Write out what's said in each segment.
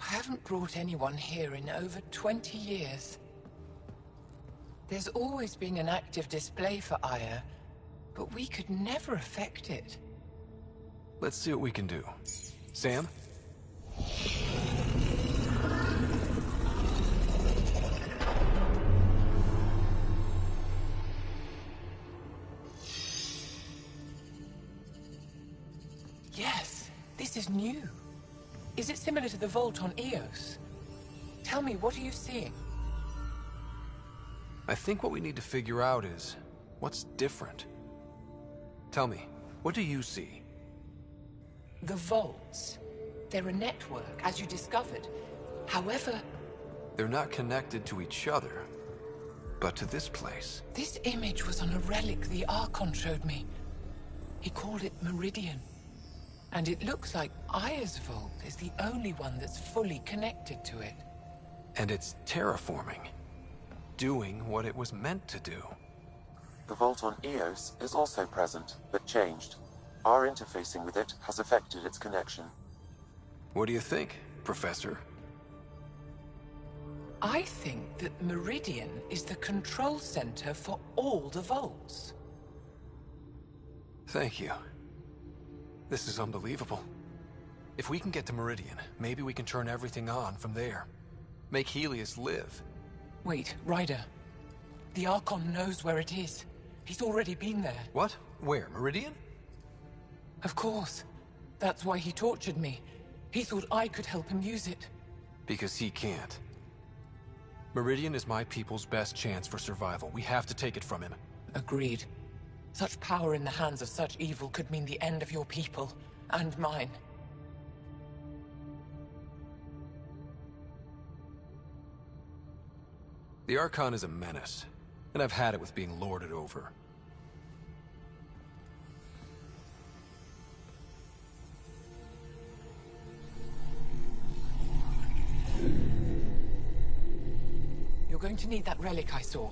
I haven't brought anyone here in over 20 years. There's always been an active display for Aya, but we could never affect it. Let's see what we can do. Sam? Yes, this is new. Is it similar to the vault on Eos? Tell me, what are you seeing? I think what we need to figure out is what's different. Tell me, what do you see? The vaults. They're a network, as you discovered. However... They're not connected to each other, but to this place. This image was on a relic the Archon showed me. He called it Meridian. And it looks like Aya's vault is the only one that's fully connected to it. And it's terraforming. Doing what it was meant to do. The vault on Eos is also present, but changed. Our interfacing with it has affected its connection. What do you think, Professor? I think that Meridian is the control center for all the vaults. Thank you. This is unbelievable. If we can get to Meridian, maybe we can turn everything on from there. Make Helios live. Wait, Ryder. The Archon knows where it is. He's already been there. What? Where? Meridian? Of course. That's why he tortured me. He thought I could help him use it. Because he can't. Meridian is my people's best chance for survival. We have to take it from him. Agreed. Such power in the hands of such evil could mean the end of your people, and mine. The Archon is a menace, and I've had it with being lorded over. You're going to need that relic I saw.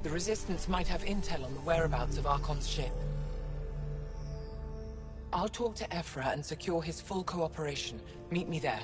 The Resistance might have intel on the whereabouts of Archon's ship. I'll talk to Ephra and secure his full cooperation. Meet me there.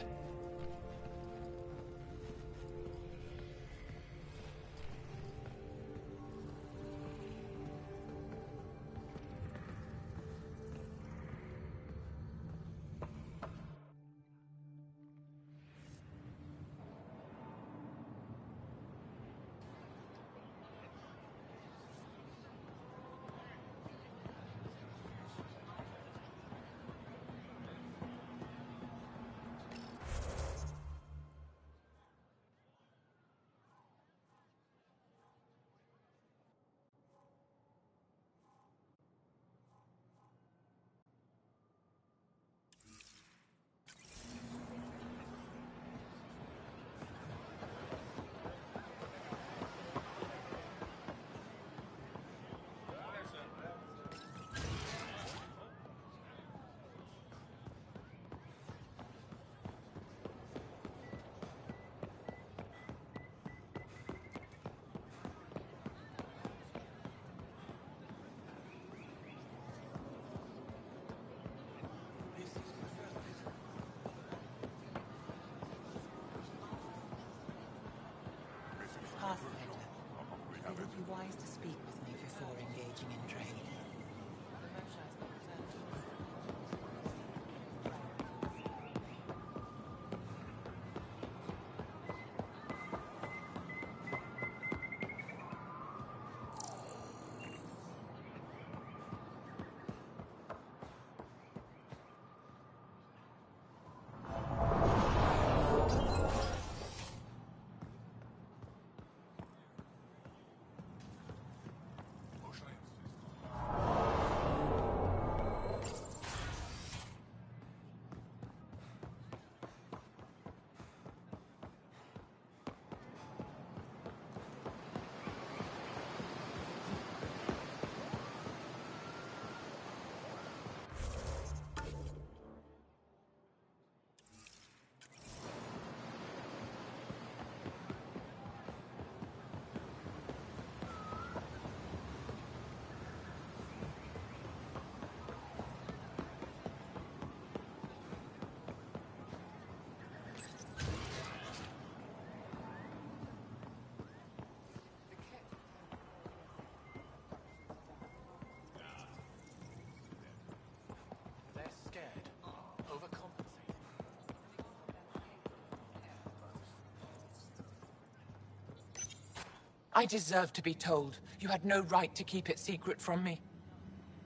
I deserve to be told. You had no right to keep it secret from me.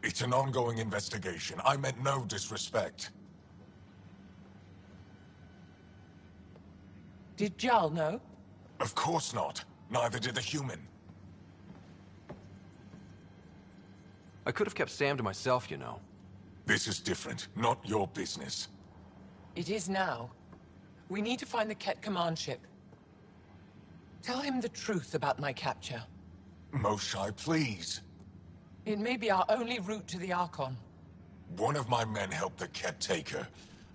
It's an ongoing investigation. I meant no disrespect. Did Jarl know? Of course not. Neither did the human. I could have kept Sam to myself, you know. This is different. Not your business. It is now. We need to find the Kett command ship. Tell him the truth about my capture. Moshai, please. It may be our only route to the Archon. One of my men helped the Kett take her.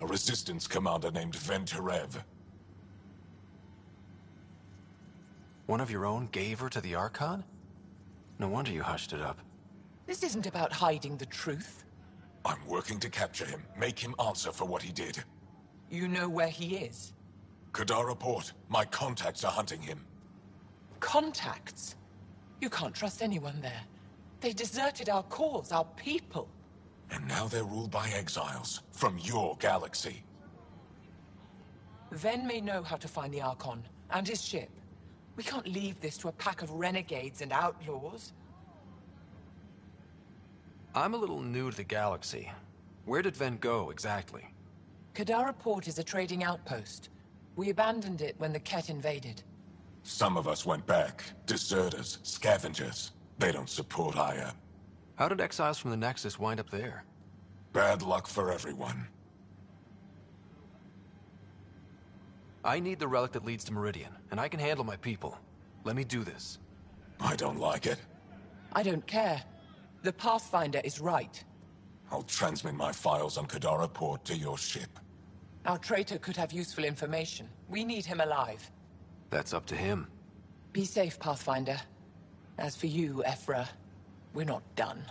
A resistance commander named Venturev. One of your own gave her to the Archon? No wonder you hushed it up. This isn't about hiding the truth. I'm working to capture him, make him answer for what he did. You know where he is? Kadara Port. My contacts are hunting him. Contacts? You can't trust anyone there. They deserted our cause, our people. And now they're ruled by exiles from your galaxy. Ven may know how to find the Archon and his ship. We can't leave this to a pack of renegades and outlaws. I'm a little new to the galaxy. Where did Ven go, exactly? Kadara Port is a trading outpost. We abandoned it when the Kett invaded. Some of us went back. Deserters, scavengers. They don't support Aya. How did exiles from the Nexus wind up there? Bad luck for everyone. I need the relic that leads to Meridian, and I can handle my people. Let me do this. I don't like it. I don't care. The Pathfinder is right. I'll transmit my files on Kadara Port to your ship. Our traitor could have useful information. We need him alive. That's up to him. Be safe, Pathfinder. As for you, Ephra, we're not done.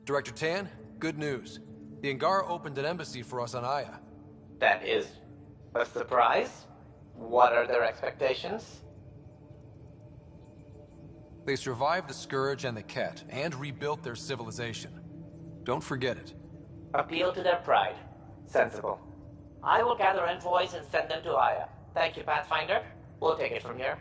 Director Tan, good news. The Angara opened an embassy for us on Aya. That is a surprise. What are their expectations? They survived the Scourge and the Kett, and rebuilt their civilization. Don't forget it. Appeal to their pride. Sensible. I will gather envoys and send them to Aya. Thank you, Pathfinder. We'll take it from here.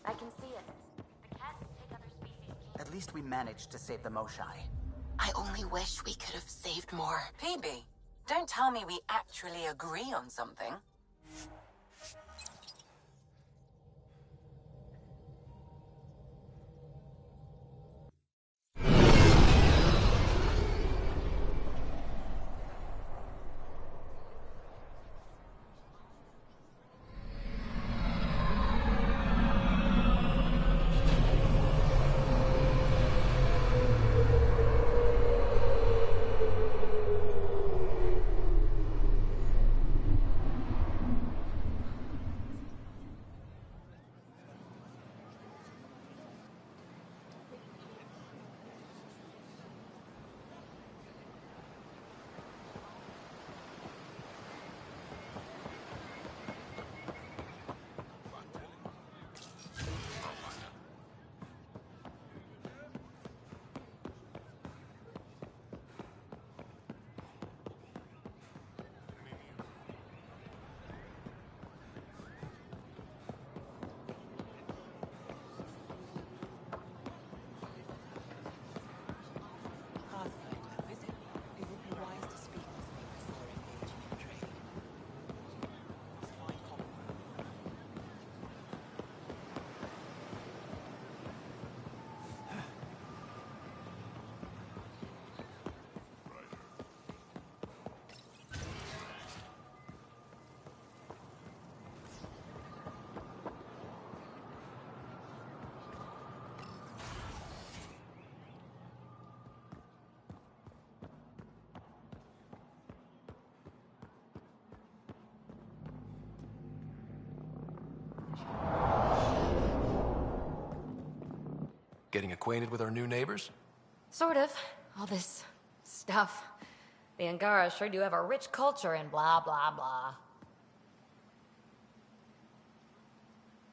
I can see it. The Kett take other species. At least we managed to save the Moshai. I only wish we could have saved more. PB, don't tell me we actually agree on something. Getting acquainted with our new neighbors? Sort of. All this stuff. The Angara sure do have a rich culture and blah, blah, blah.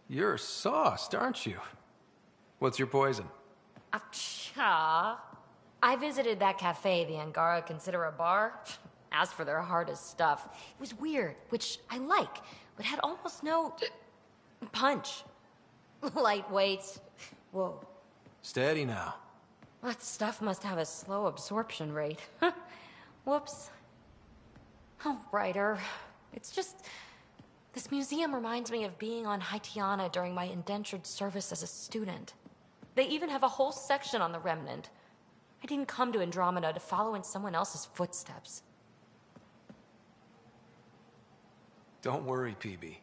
You're sauced, aren't you? What's your poison? Cha. I visited that cafe the Angara consider a bar. Asked for their hardest stuff. It was weird, which I like, but had almost no punch. Lightweight. Whoa. Steady now. That stuff must have a slow absorption rate. Whoops. Oh, Ryder. It's just... This museum reminds me of being on Haitiana during my indentured service as a student. They even have a whole section on the Remnant. I didn't come to Andromeda to follow in someone else's footsteps. Don't worry, PB.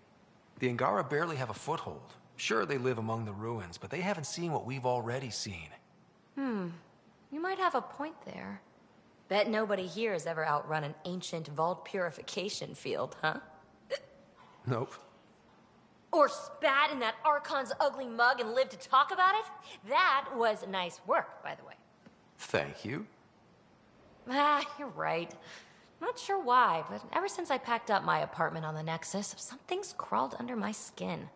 The Angara barely have a foothold. Sure, they live among the ruins, but they haven't seen what we've already seen. You might have a point there. Bet nobody here has ever outrun an ancient vault purification field, huh? Nope. Or spat in that Archon's ugly mug and lived to talk about it? That was nice work, by the way. Thank you. You're right. Not sure why, but ever since I packed up my apartment on the Nexus, something's crawled under my skin.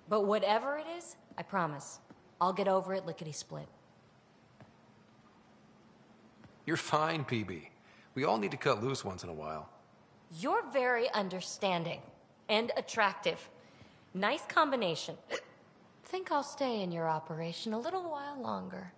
But whatever it is, I promise, I'll get over it lickety-split. You're fine, PB. We all need to cut loose once in a while. You're very understanding and attractive. Nice combination. Think I'll stay in your operation a little while longer.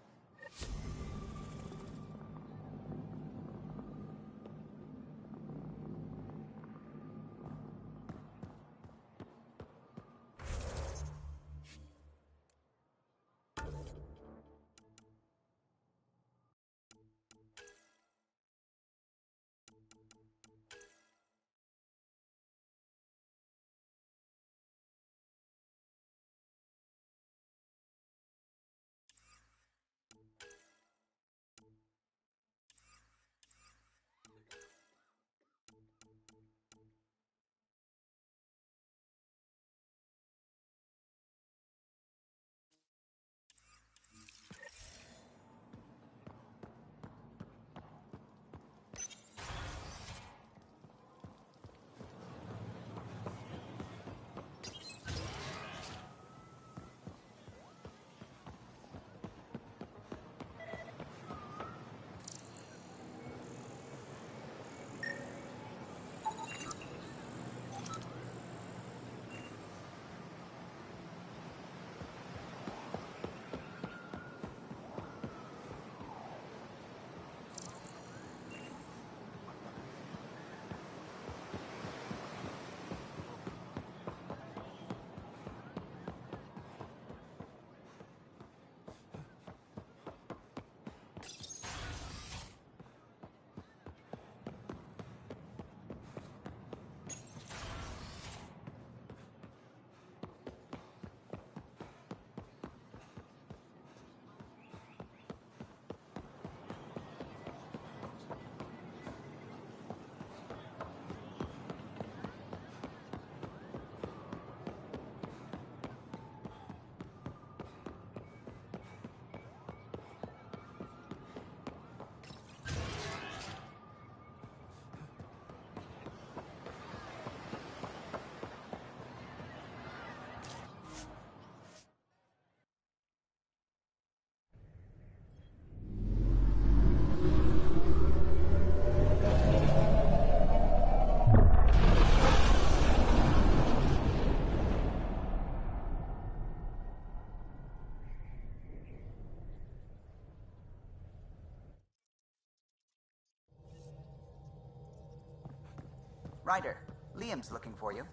Ryder, Liam's looking for you.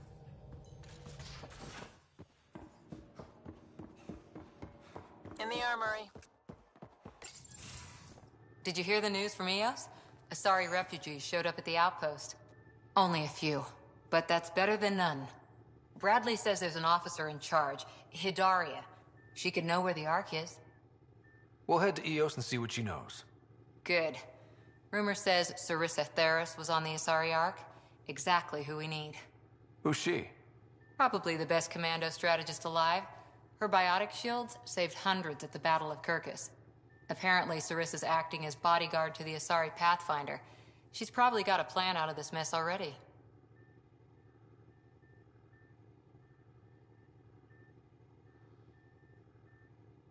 In the armory. Did you hear the news from Eos? Asari refugees showed up at the outpost. Only a few, but that's better than none. Bradley says there's an officer in charge, Hidaria. She could know where the Ark is. We'll head to Eos and see what she knows. Good. Rumor says Sarissa Theris was on the Asari Ark. Exactly who we need. Who's she? Probably the best commando strategist alive. Her biotic shields saved hundreds at the Battle of Kirkus. Apparently, Sarissa's acting as bodyguard to the Asari Pathfinder. She's probably got a plan out of this mess already.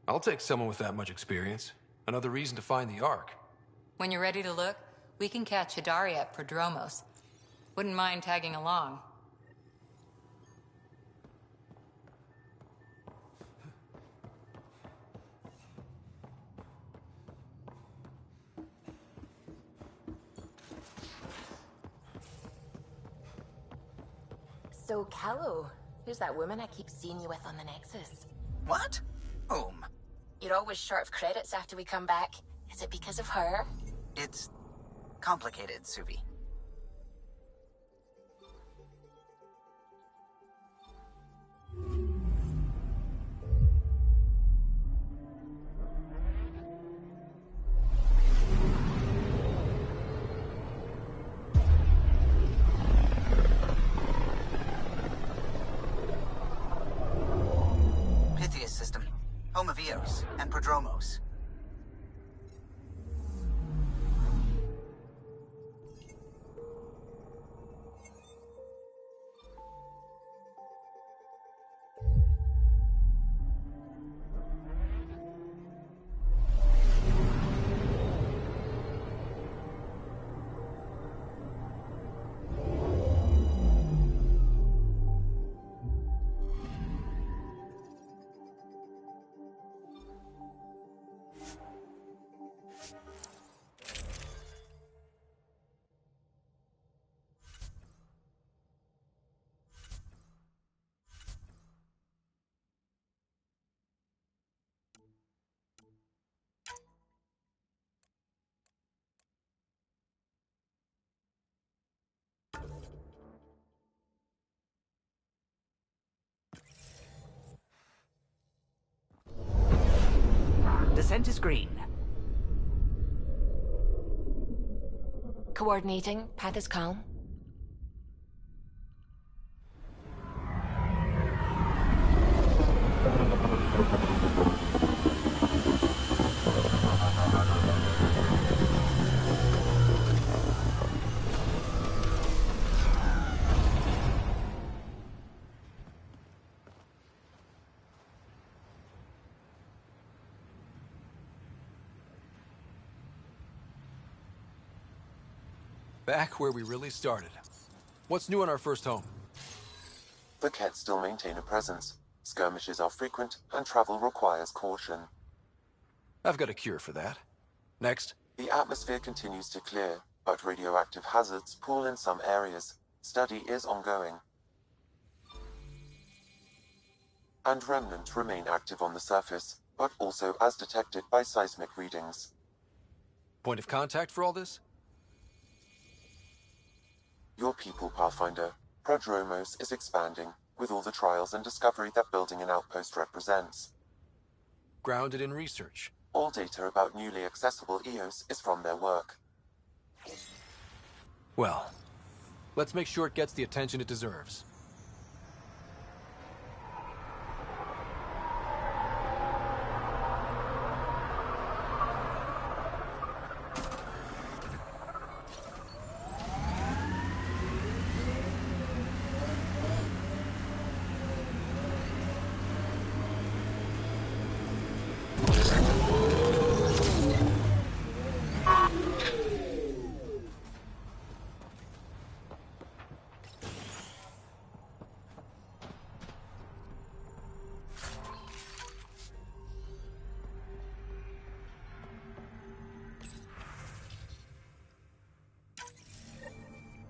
I'll take someone with that much experience. Another reason to find the Ark. When you're ready to look, we can catch Hidaria at Prodromos. Wouldn't mind tagging along. So, Callow, who's that woman I keep seeing you with on the Nexus? What? Whom? You're always short of credits after we come back. Is it because of her? It's complicated, Suvi. Home of Eos and Prodromos. Descent is green. Coordinating. Path is calm. Back where we really started. What's new on our first home? The Kett still maintain a presence. Skirmishes are frequent, and travel requires caution. I've got a cure for that. Next. The atmosphere continues to clear, but radioactive hazards pool in some areas. Study is ongoing. And Remnant remain active on the surface, but also as detected by seismic readings. Point of contact for all this? Your people, Pathfinder. Prodromos is expanding, with all the trials and discovery that building an outpost represents. Grounded in research. All data about newly accessible EOS is from their work. Well, let's make sure it gets the attention it deserves.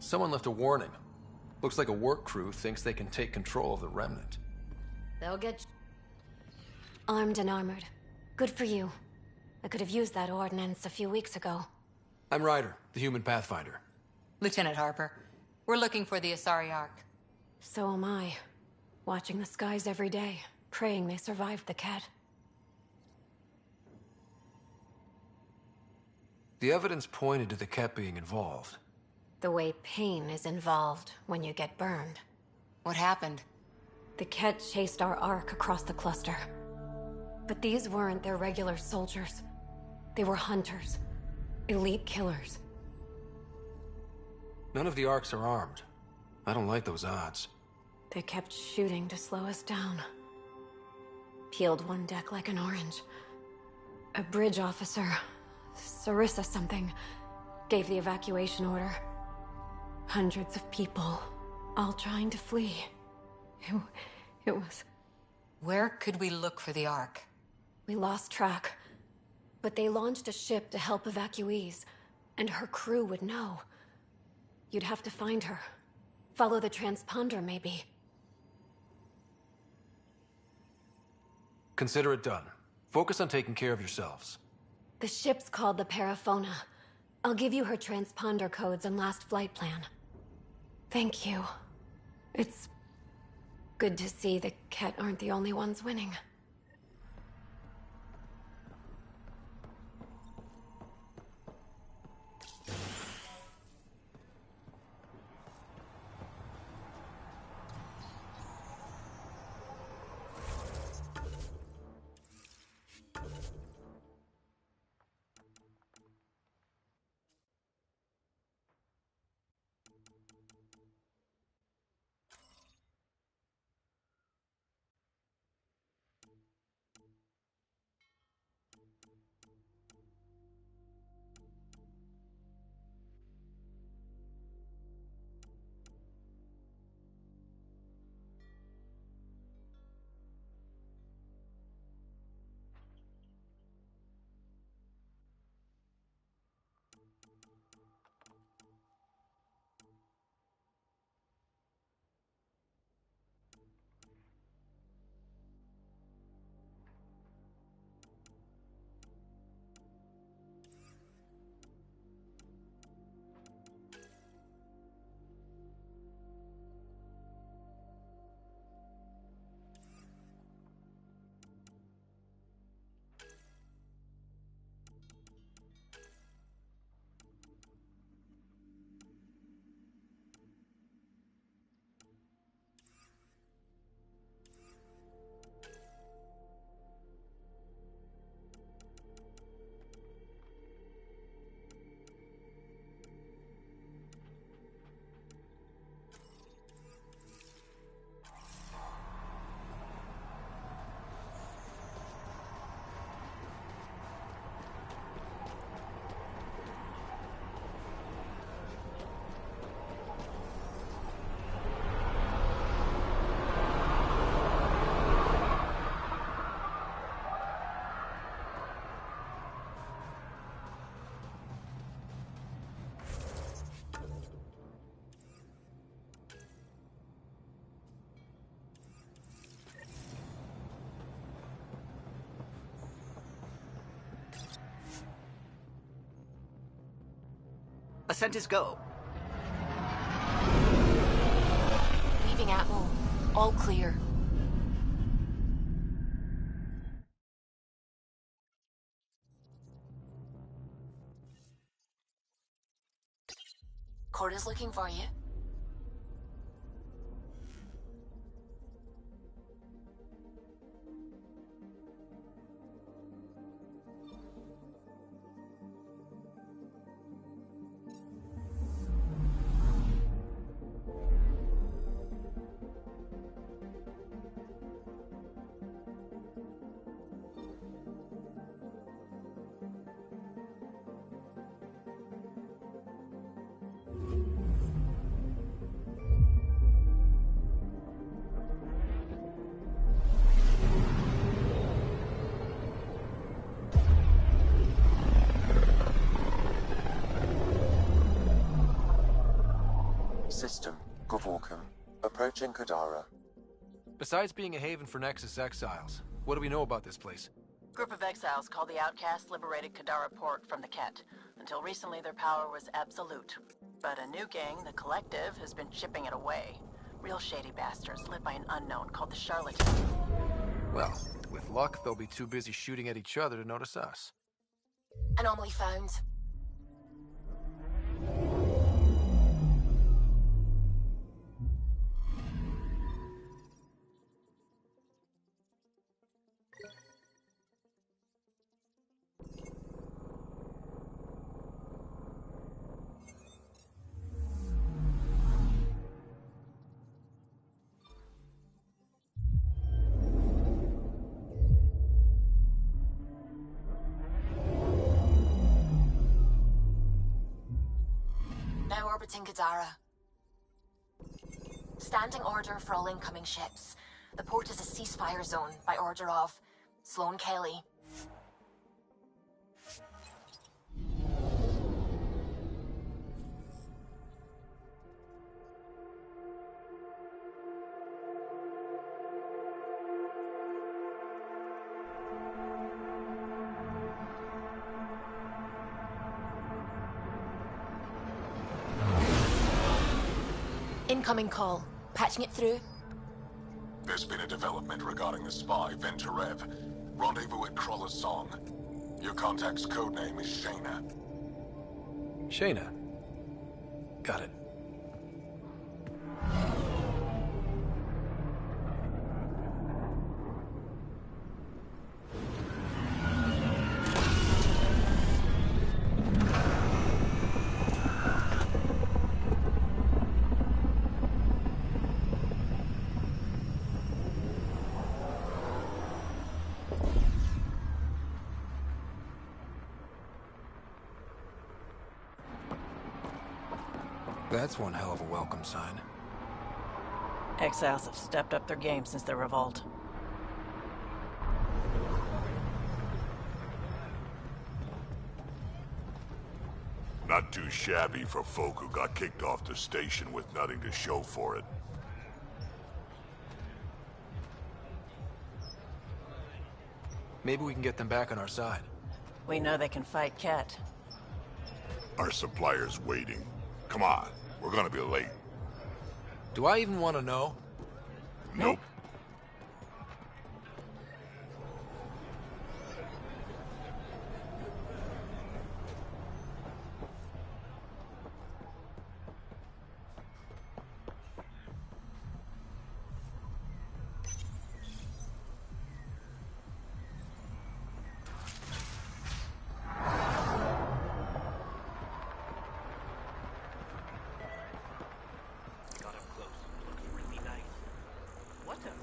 Someone left a warning. Looks like a work crew thinks they can take control of the Remnant. They'll get armed and armored. Good for you. I could have used that ordnance a few weeks ago. I'm Ryder, the human Pathfinder. Lieutenant Harper, we're looking for the Asari Ark. So am I. Watching the skies every day, praying they survived the Kett. The evidence pointed to the Kett being involved. The way pain is involved when you get burned. What happened? The Kett chased our Ark across the cluster. But these weren't their regular soldiers. They were hunters. Elite killers. None of the Arks are armed. I don't like those odds. They kept shooting to slow us down. Peeled one deck like an orange. A bridge officer, Sarissa something, gave the evacuation order. Hundreds of people, all trying to flee. It was... Where could we look for the Ark? We lost track. But they launched a ship to help evacuees, and her crew would know. You'd have to find her. Follow the transponder, maybe. Consider it done. Focus on taking care of yourselves. The ship's called the Paraphona. I'll give you her transponder codes and last flight plan. Thank you. It's good to see the Kett aren't the only ones winning. Ascent is go. Leaving Atmo. All clear. Corda's looking for you. System, Gavorkum. Approaching Kadara. Besides being a haven for Nexus exiles, what do we know about this place? Group of exiles called the Outcasts liberated Kadara Port from the Kett. Until recently, their power was absolute. But a new gang, the Collective, has been chipping it away. Real shady bastards led by an unknown called the Charlatan. Well, with luck, they'll be too busy shooting at each other to notice us. Anomaly found. Now orbiting Kadara. Standing order for all incoming ships. The port is a ceasefire zone by order of Sloane Kelly. Incoming call. Patching it through. There's been a development regarding the spy, Venturev. Rendezvous at Crawler's Song. Your contact's codename is Shayna. Shayna. Got it. That's one hell of a welcome sign. Exiles have stepped up their game since the revolt. Not too shabby for folk who got kicked off the station with nothing to show for it. Maybe we can get them back on our side. We know they can fight Kett. Our supplier's waiting. Come on, we're gonna be late. Do I even want to know? Nope. Got up close. Looks really nice. What a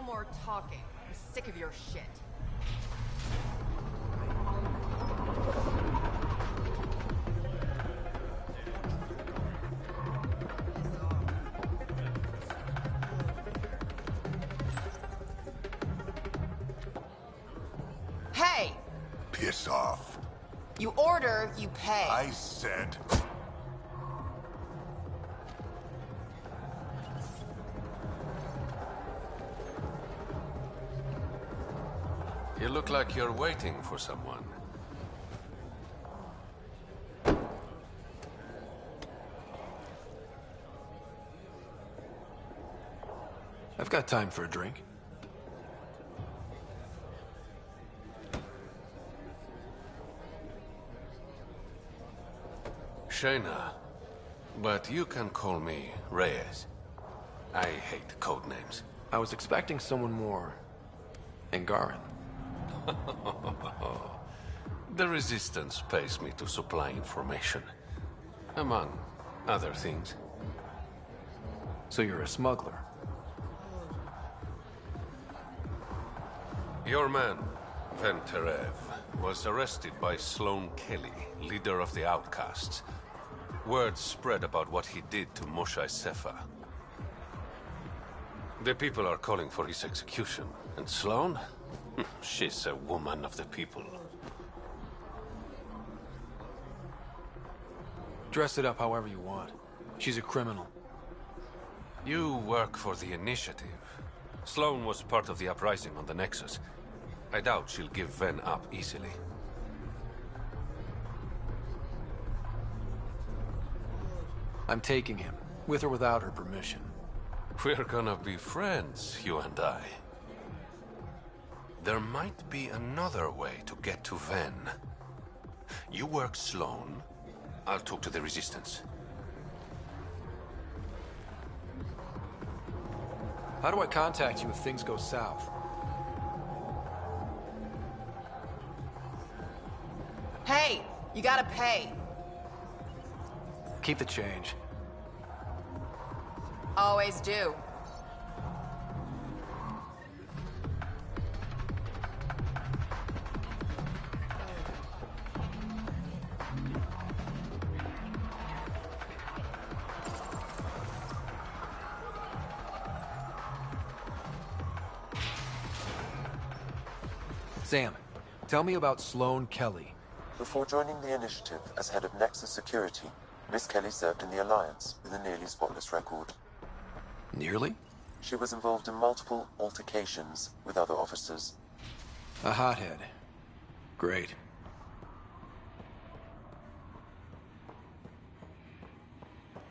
more talking. I'm sick of your shit. Hey! Piss off. You order, you pay. I said... You look like you're waiting for someone. I've got time for a drink. Shayna, but you can call me Reyes. I hate code names. I was expecting someone more... Angaran. The Resistance pays me to supply information. Among other things. So you're a smuggler? Your man, Venterev, was arrested by Sloane Kelly, leader of the Outcasts. Word spread about what he did to Moshae Sefa. The people are calling for his execution. And Sloane? She's a woman of the people. Dress it up however you want. She's a criminal. You work for the Initiative. Sloane was part of the uprising on the Nexus. I doubt she'll give Ven up easily. I'm taking him, with or without her permission. We're gonna be friends, you and I. There might be another way to get to Ven. You work Sloane. I'll talk to the Resistance. How do I contact you if things go south? Hey, you gotta pay. Keep the change. Always do. Sam, tell me about Sloane Kelly. Before joining the Initiative as head of Nexus Security, Miss Kelly served in the Alliance with a nearly spotless record. Nearly? She was involved in multiple altercations with other officers. A hothead. Great.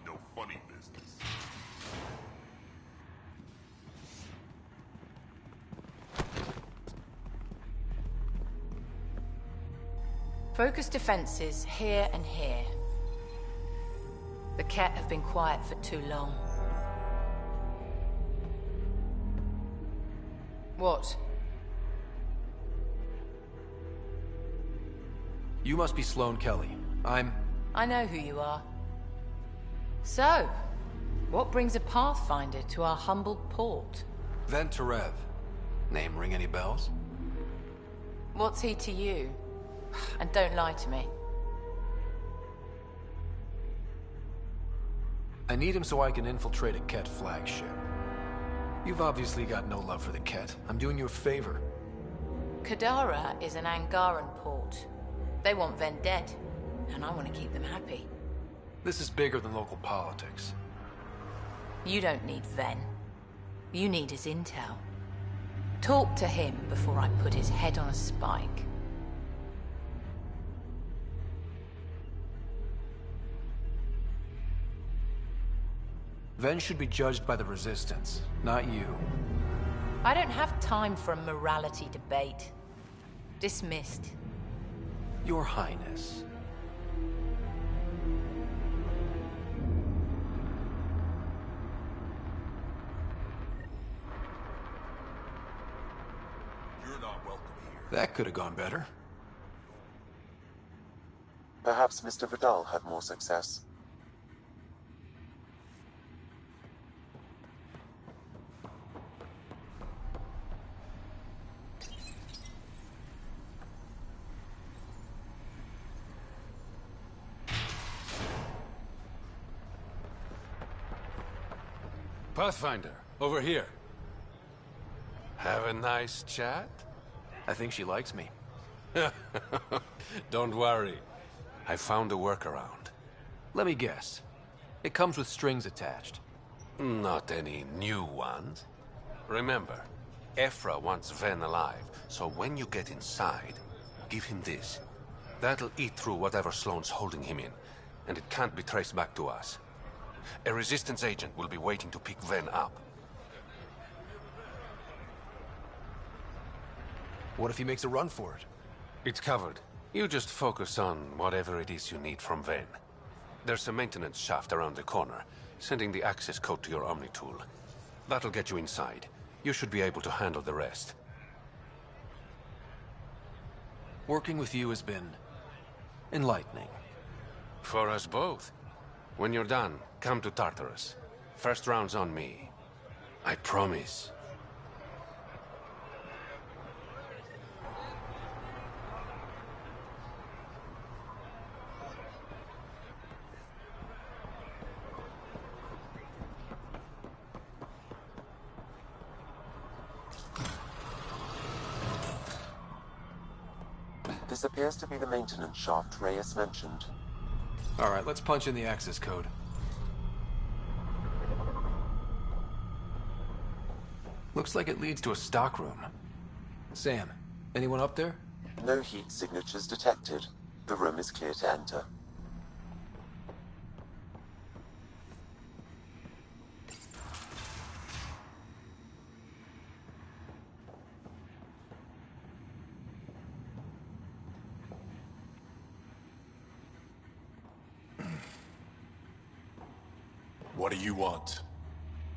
No funny business. Focus defenses here and here. The Kett have been quiet for too long. What? You must be Sloane Kelly. I know who you are. So, what brings a Pathfinder to our humble port? Venterev. Name ring any bells? What's he to you? And don't lie to me. I need him so I can infiltrate a Kett flagship. You've obviously got no love for the Kett. I'm doing you a favor. Kadara is an Angaran port. They want Ven dead, and I want to keep them happy. This is bigger than local politics. You don't need Ven. You need his intel. Talk to him before I put his head on a spike. Ven should be judged by the Resistance, not you. I don't have time for a morality debate. Dismissed. Your Highness. You're not welcome here. That could have gone better. Perhaps Mr. Vidal had more success. Pathfinder, over here. Have a nice chat? I think she likes me. Don't worry. I found a workaround. Let me guess. It comes with strings attached. Not any new ones. Remember, Ephra wants Ven alive, so when you get inside, give him this. That'll eat through whatever Sloane's holding him in, and it can't be traced back to us. A Resistance agent will be waiting to pick Ven up. What if he makes a run for it? It's covered. You just focus on whatever it is you need from Ven. There's a maintenance shaft around the corner, sending the access code to your Omni tool. That'll get you inside. You should be able to handle the rest. Working with you has been enlightening. For us both. When you're done, come to Tartarus. First round's on me. I promise. This appears to be the maintenance shaft Reyes mentioned. Alright, let's punch in the access code. Looks like it leads to a stockroom. Sam, anyone up there? No heat signatures detected. The room is clear to enter. What do you want?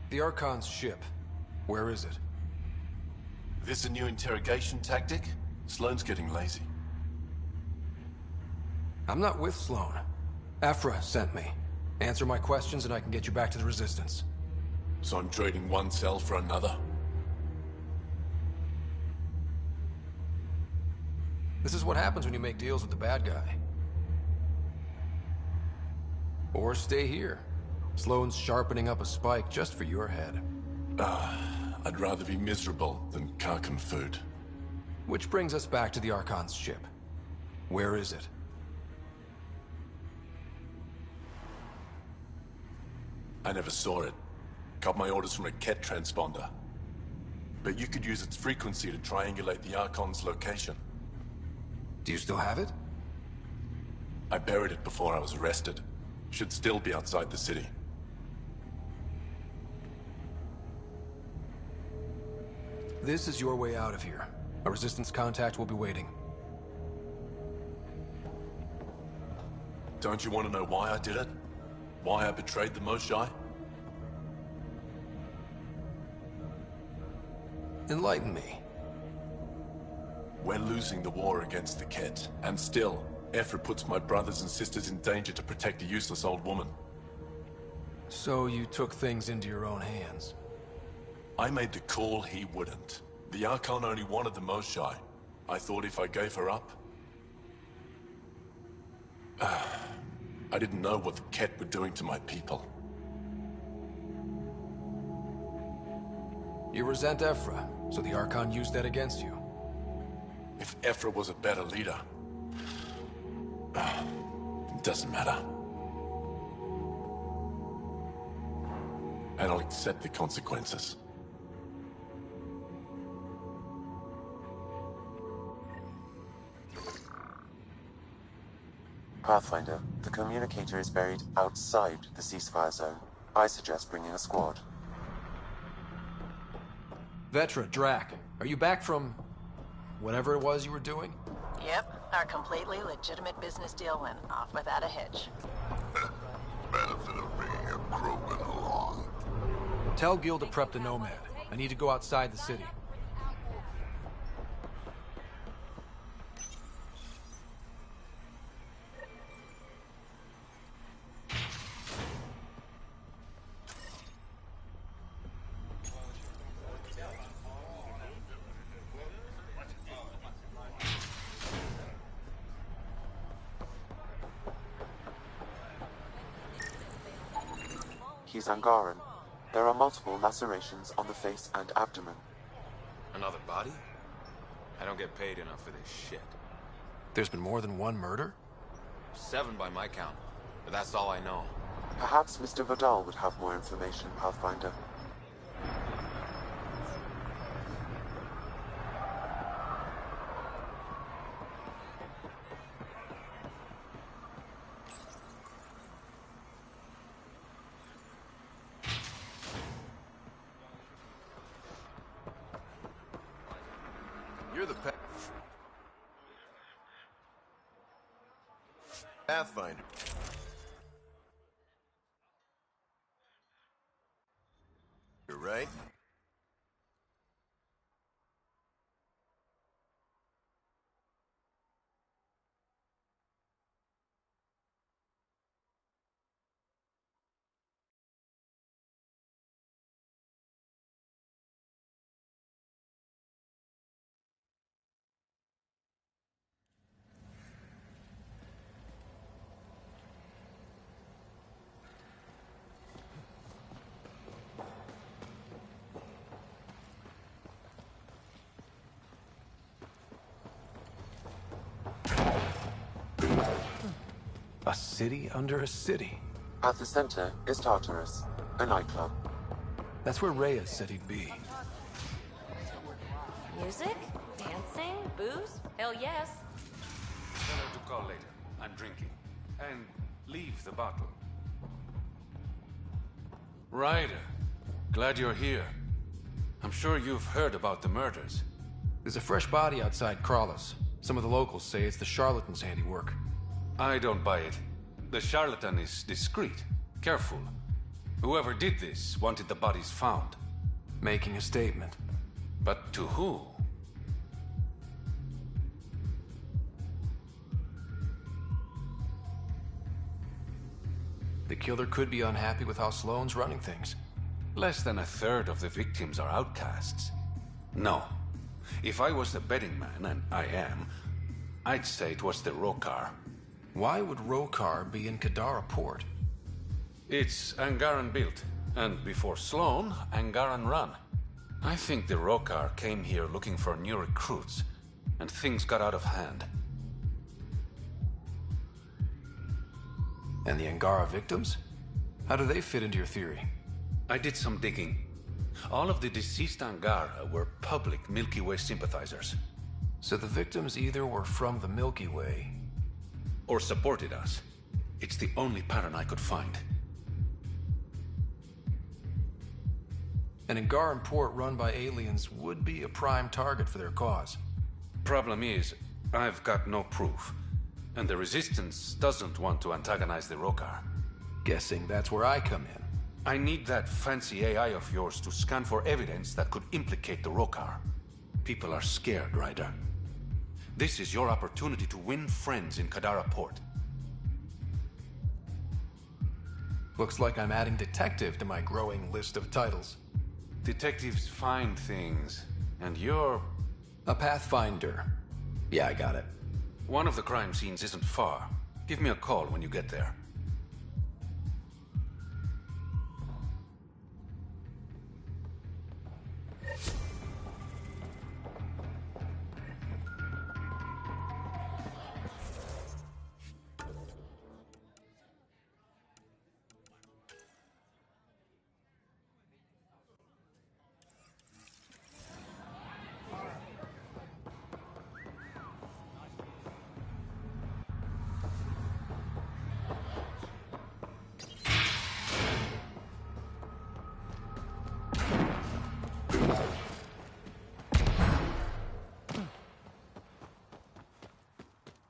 The Archon's ship. Where is it? This a new interrogation tactic? Sloane's getting lazy. I'm not with Sloane. Ephra sent me. Answer my questions and I can get you back to the Resistance. So I'm trading one cell for another? This is what happens when you make deals with the bad guy. Or stay here. Sloane's sharpening up a spike just for your head. I'd rather be miserable than Karkan food. Which brings us back to the Archon's ship. Where is it? I never saw it. Got my orders from a Kett transponder. But you could use its frequency to triangulate the Archon's location. Do you still have it? I buried it before I was arrested. Should still be outside the city. This is your way out of here. A Resistance contact will be waiting. Don't you want to know why I did it? Why I betrayed the Moshae? Enlighten me. We're losing the war against the Kett, and still, Ephra puts my brothers and sisters in danger to protect a useless old woman. So you took things into your own hands. I made the call he wouldn't. The Archon only wanted the Moshae. I thought if I gave her up... I didn't know what the Kett were doing to my people. You resent Ephra, so the Archon used that against you. If Ephra was a better leader... it doesn't matter. And I'll accept the consequences. Pathfinder, the communicator is buried outside the ceasefire zone. I suggest bringing a squad. Vetra, Drac, are you back from... whatever it was you were doing? Yep, our completely legitimate business deal went off without a hitch. Benefit of bringing a crewman along. Tell Gil to prep the Nomad. I need to go outside the city. He's Angaran. There are multiple lacerations on the face and abdomen. Another body? I don't get paid enough for this shit. There's been more than one murder? 7 by my count, but that's all I know. Perhaps Mr. Vidal would have more information, Pathfinder. You're the Pathfinder. You're right. A city under a city. At the center is Tartarus, a nightclub. That's where Reyes said he'd be. Music? Dancing? Booze? Hell yes. Tell her to call later. I'm drinking. And leave the bottle. Ryder, glad you're here. I'm sure you've heard about the murders. There's a fresh body outside Krallis. Some of the locals say it's the charlatan's handiwork. I don't buy it. The charlatan is discreet, careful. Whoever did this wanted the bodies found. Making a statement. But to who? The killer could be unhappy with how Sloane's running things. Less than a third of the victims are outcasts. No. If I was the betting man, and I am, I'd say it was the Rokar. Why would Rokar be in Kadara port? It's Angaran built, and before Sloane, Angaran run. I think the Rokar came here looking for new recruits, and things got out of hand. And the Angara victims? How do they fit into your theory? I did some digging. All of the deceased Angara were public Milky Way sympathizers. So the victims either were from the Milky Way or supported us. It's the only pattern I could find. An Angaran port run by aliens would be a prime target for their cause. Problem is, I've got no proof. And the Resistance doesn't want to antagonize the Rokar. Guessing that's where I come in. I need that fancy AI of yours to scan for evidence that could implicate the Rokar. People are scared, Ryder. This is your opportunity to win friends in Kadara Port. Looks like I'm adding detective to my growing list of titles. Detectives find things, and you're... a Pathfinder. Yeah, I got it. One of the crime scenes isn't far. Give me a call when you get there.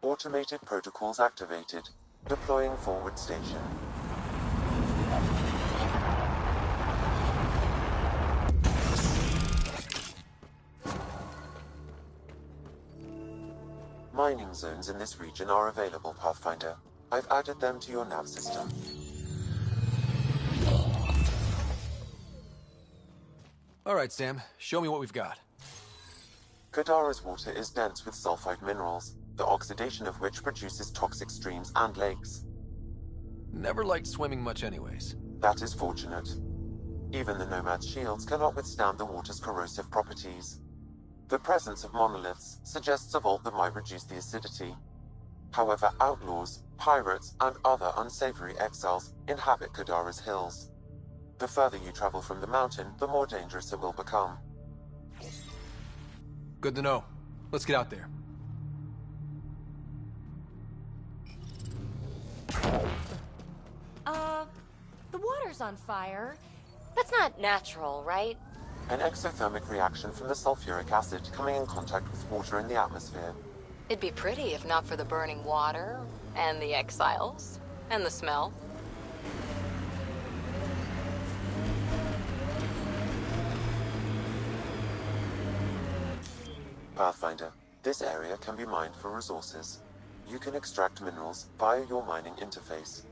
Automated protocols activated. Deploying forward station. Mining zones in this region are available, Pathfinder. I've added them to your nav system. All right, Sam. Show me what we've got. Kadara's water is dense with sulfide minerals, the oxidation of which produces toxic streams and lakes. Never liked swimming much anyways. That is fortunate. Even the Nomad's shields cannot withstand the water's corrosive properties. The presence of monoliths suggests a vault that might reduce the acidity. However, outlaws, pirates, and other unsavory exiles inhabit Kadara's hills. The further you travel from the mountain, the more dangerous it will become. Good to know. Let's get out there. The water's on fire. That's not natural, right? An exothermic reaction from the sulfuric acid coming in contact with water in the atmosphere. It'd be pretty if not for the burning water, and the exiles, and the smell. Pathfinder, this area can be mined for resources. You can extract minerals via your mining interface.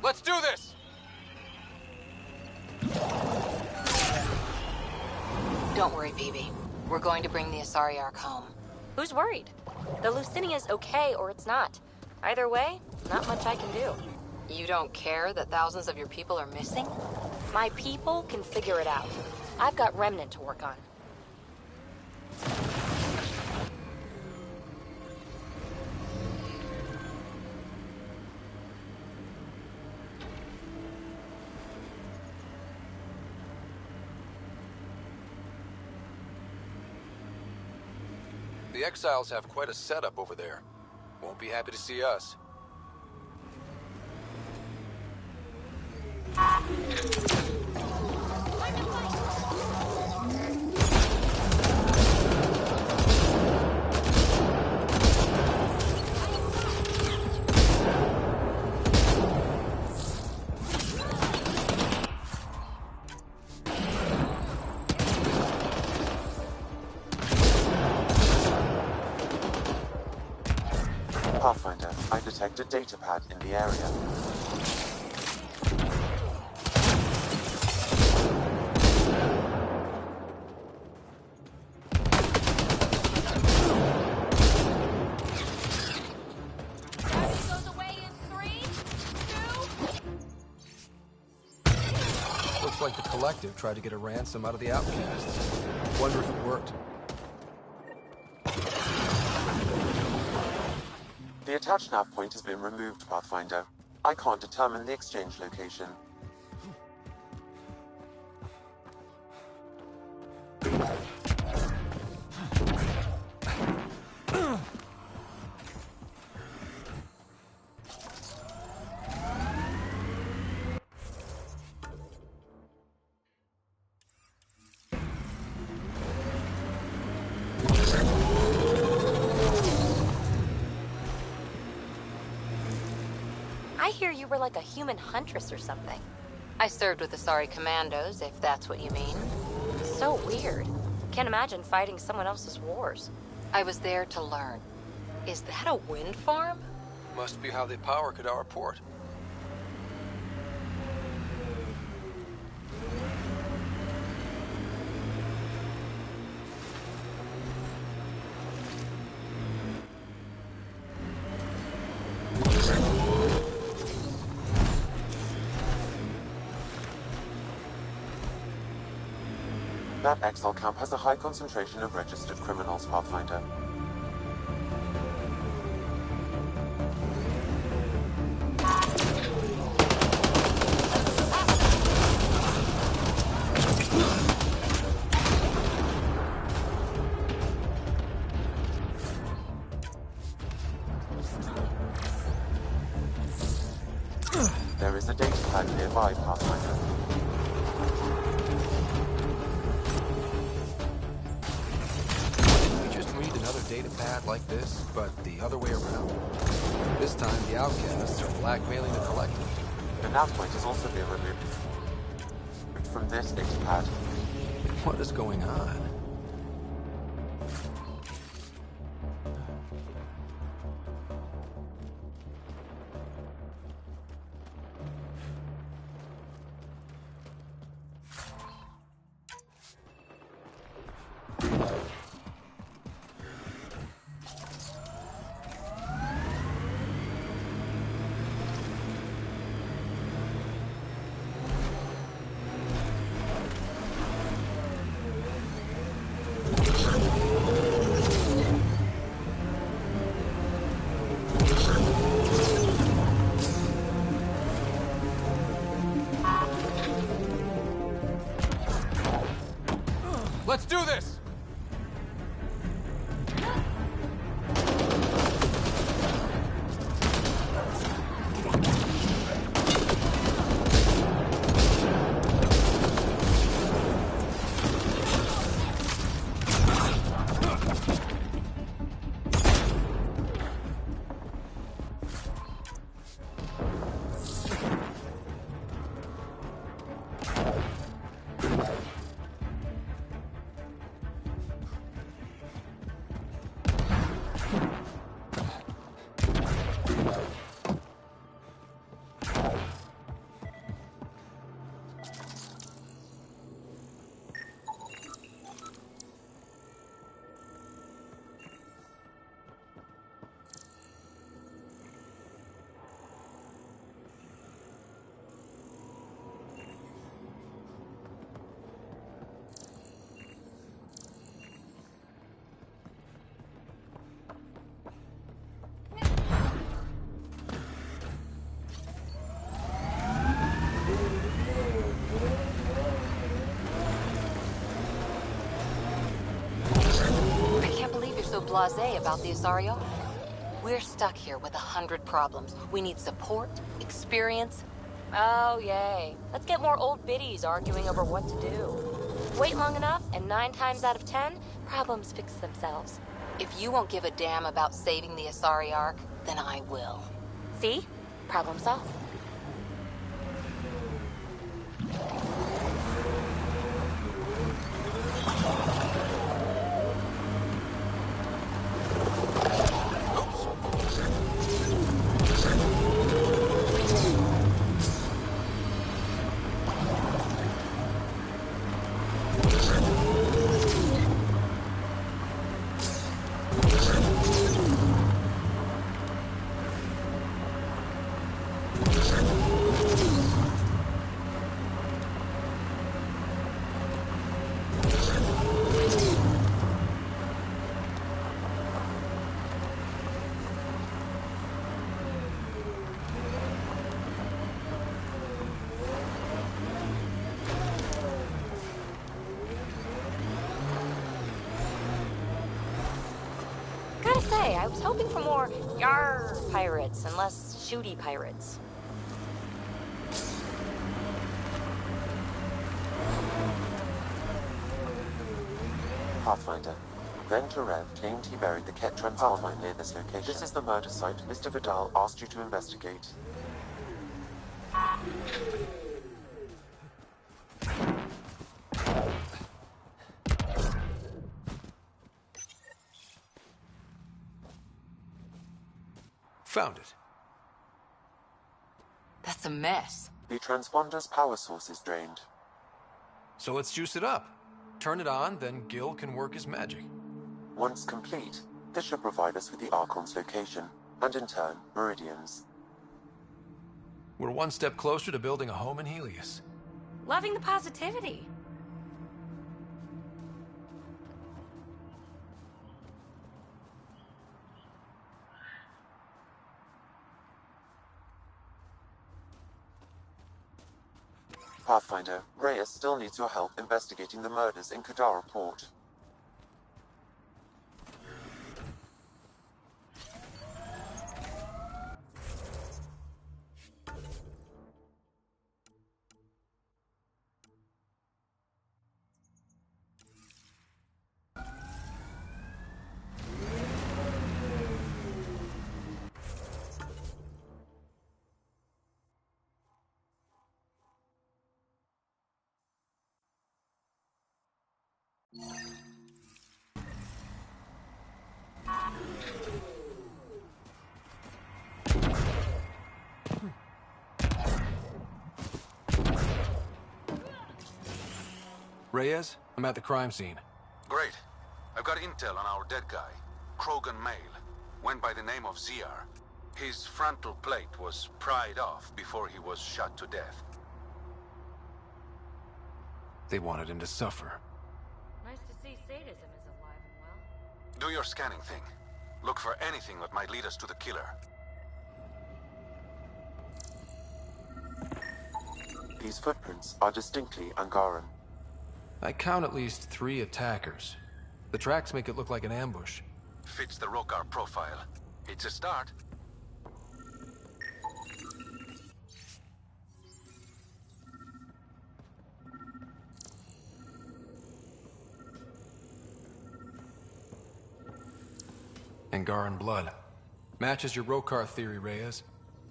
Let's do this! Don't worry, BB. We're going to bring the Asari Ark home. Who's worried? The Lucinia's okay or it's not. Either way, not much I can do. You don't care that thousands of your people are missing? My people can figure it out. I've got Remnant to work on. The exiles have quite a setup over there. Won't be happy to see us. Pathfinder, I detect a data pad in the area. Looks like the Collective tried to get a ransom out of the outcasts. Wonder if it worked. The attached nav point has been removed, Pathfinder. I can't determine the exchange location. I hear you were like a human huntress or something. I served with Asari commandos, if that's what you mean. So weird. Can't imagine fighting someone else's wars. I was there to learn. Is that a wind farm? Must be how they power Kadara Port. That exile camp has a high concentration of registered criminals, Pathfinder. There is a data pad nearby, Pathfinder. Data pad like this, but the other way around. This time, the outcasts are blackmailing the Collective. The nav point has also been removed from this data pad. What is going on? blasé about the Asari Ark. We're stuck here with 100 problems. We need support, experience. Oh, yay. Let's get more old biddies arguing over what to do. Wait long enough, and 9 times out of 10, problems fix themselves. If you won't give a damn about saving the Asari Ark, then I will. See? Problem solved. I was hoping for more yar pirates and less shooty pirates. Pathfinder. Venturev claimed he buried the Kett transpire near this location. This is the murder site Mr. Vidal asked you to investigate. Found it. That's a mess. The transponder's power source is drained. So let's juice it up. Turn it on, then Gil can work his magic. Once complete, this should provide us with the Archon's location, and in turn, Meridian's. We're one step closer to building a home in Helios. Loving the positivity. Pathfinder, Reyes still needs your help investigating the murders in Kadara Port. Reyes, I'm at the crime scene. Great. I've got intel on our dead guy, Krogan Male. Went by the name of ZR. His frontal plate was pried off before he was shot to death. They wanted him to suffer. Nice to see sadism is alive and well. Do your scanning thing. Look for anything that might lead us to the killer. These footprints are distinctly Angaran. I count at least 3 attackers. The tracks make it look like an ambush. Fits the Rokar profile. It's a start. Angaran blood. Matches your Rokar theory, Reyes.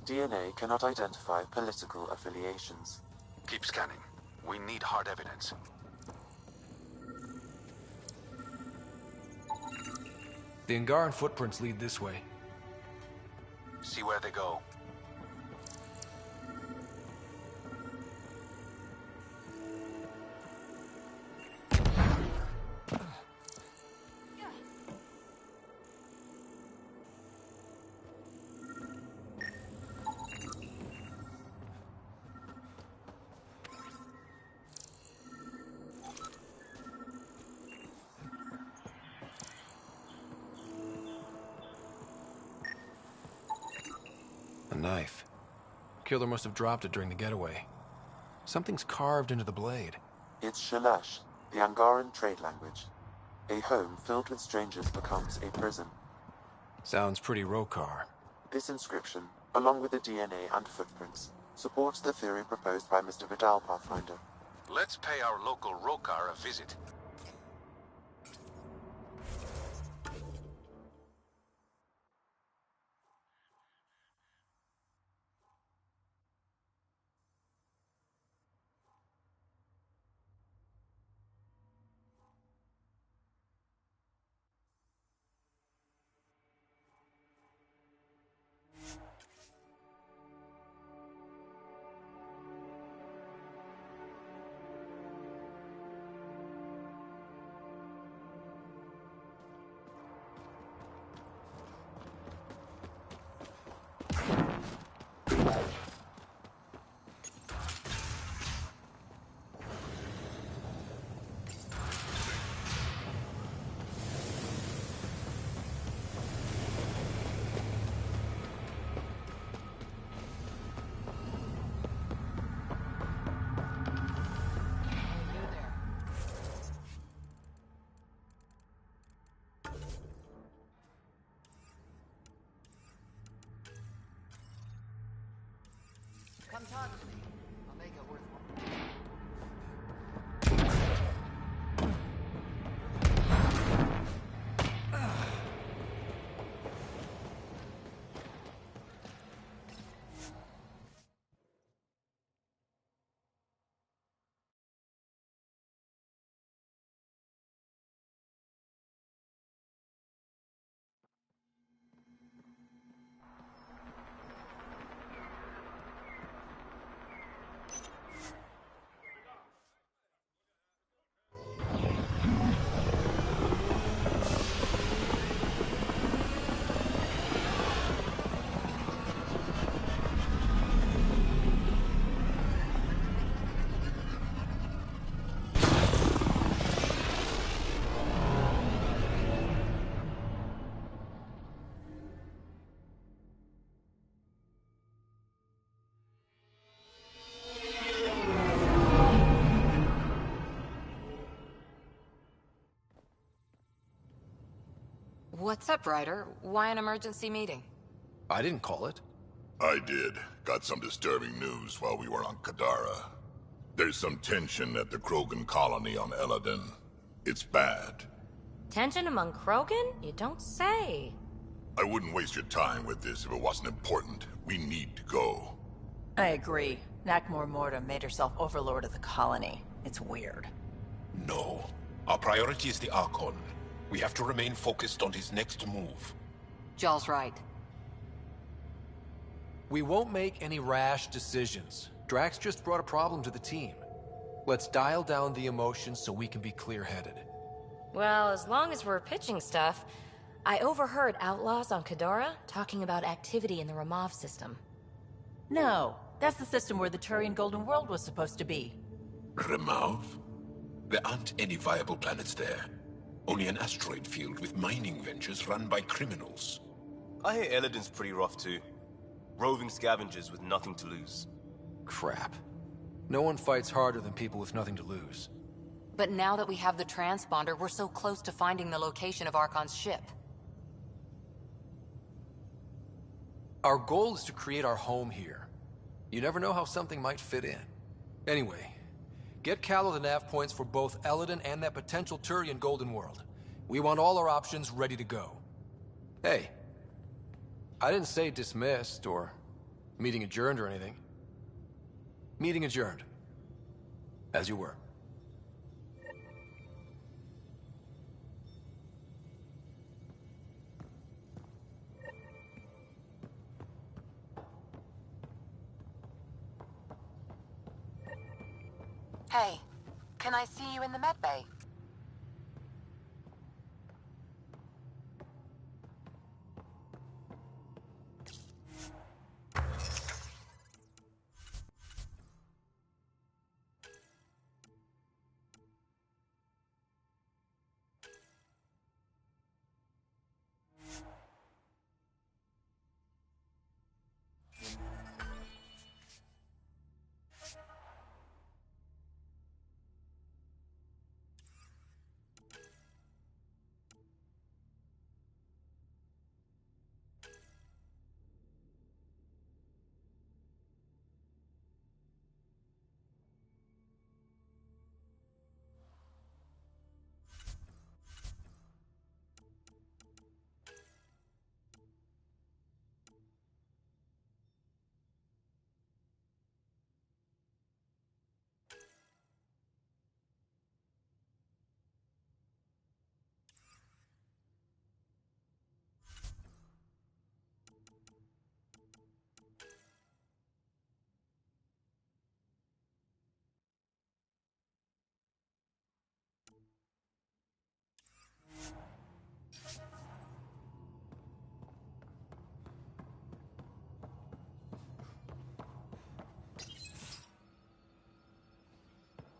DNA cannot identify political affiliations. Keep scanning. We need hard evidence. The Angaran footprints lead this way. See where they go. A knife. Killer must have dropped it during the getaway. Something's carved into the blade. It's Shalash, the Angaran trade language. A home filled with strangers becomes a prison. Sounds pretty Rokar. This inscription, along with the DNA and footprints, supports the theory proposed by Mr. Vidal, Pathfinder. Let's pay our local Rokar a visit. Come talk to me. I'll make it worthwhile. What's up, Ryder? Why an emergency meeting? I didn't call it. I did. Got some disturbing news while we were on Kadara. There's some tension at the Krogan colony on Eladin. It's bad. Tension among Krogan? You don't say. I wouldn't waste your time with this if it wasn't important. We need to go. I agree. Nakmor Morta made herself overlord of the colony. It's weird. No. Our priority is the Archon. We have to remain focused on his next move. Jall's right. We won't make any rash decisions. Drax just brought a problem to the team. Let's dial down the emotions so we can be clear-headed. Well, as long as we're pitching stuff, I overheard outlaws on Kadara talking about activity in the Ramov system. No, that's the system where the Turian Golden World was supposed to be. Remov? There aren't any viable planets there. Only an asteroid field with mining ventures run by criminals. I hear Eladin's pretty rough too. Roving scavengers with nothing to lose. Crap. No one fights harder than people with nothing to lose. But now that we have the transponder, we're so close to finding the location of Archon's ship. Our goal is to create our home here. You never know how something might fit in. Anyway, get Callow the nav points for both Eladin and that potential Turian Golden World. We want all our options ready to go. Hey, I didn't say dismissed or meeting adjourned or anything. Meeting adjourned. As you were. Hey, can I see you in the med bay?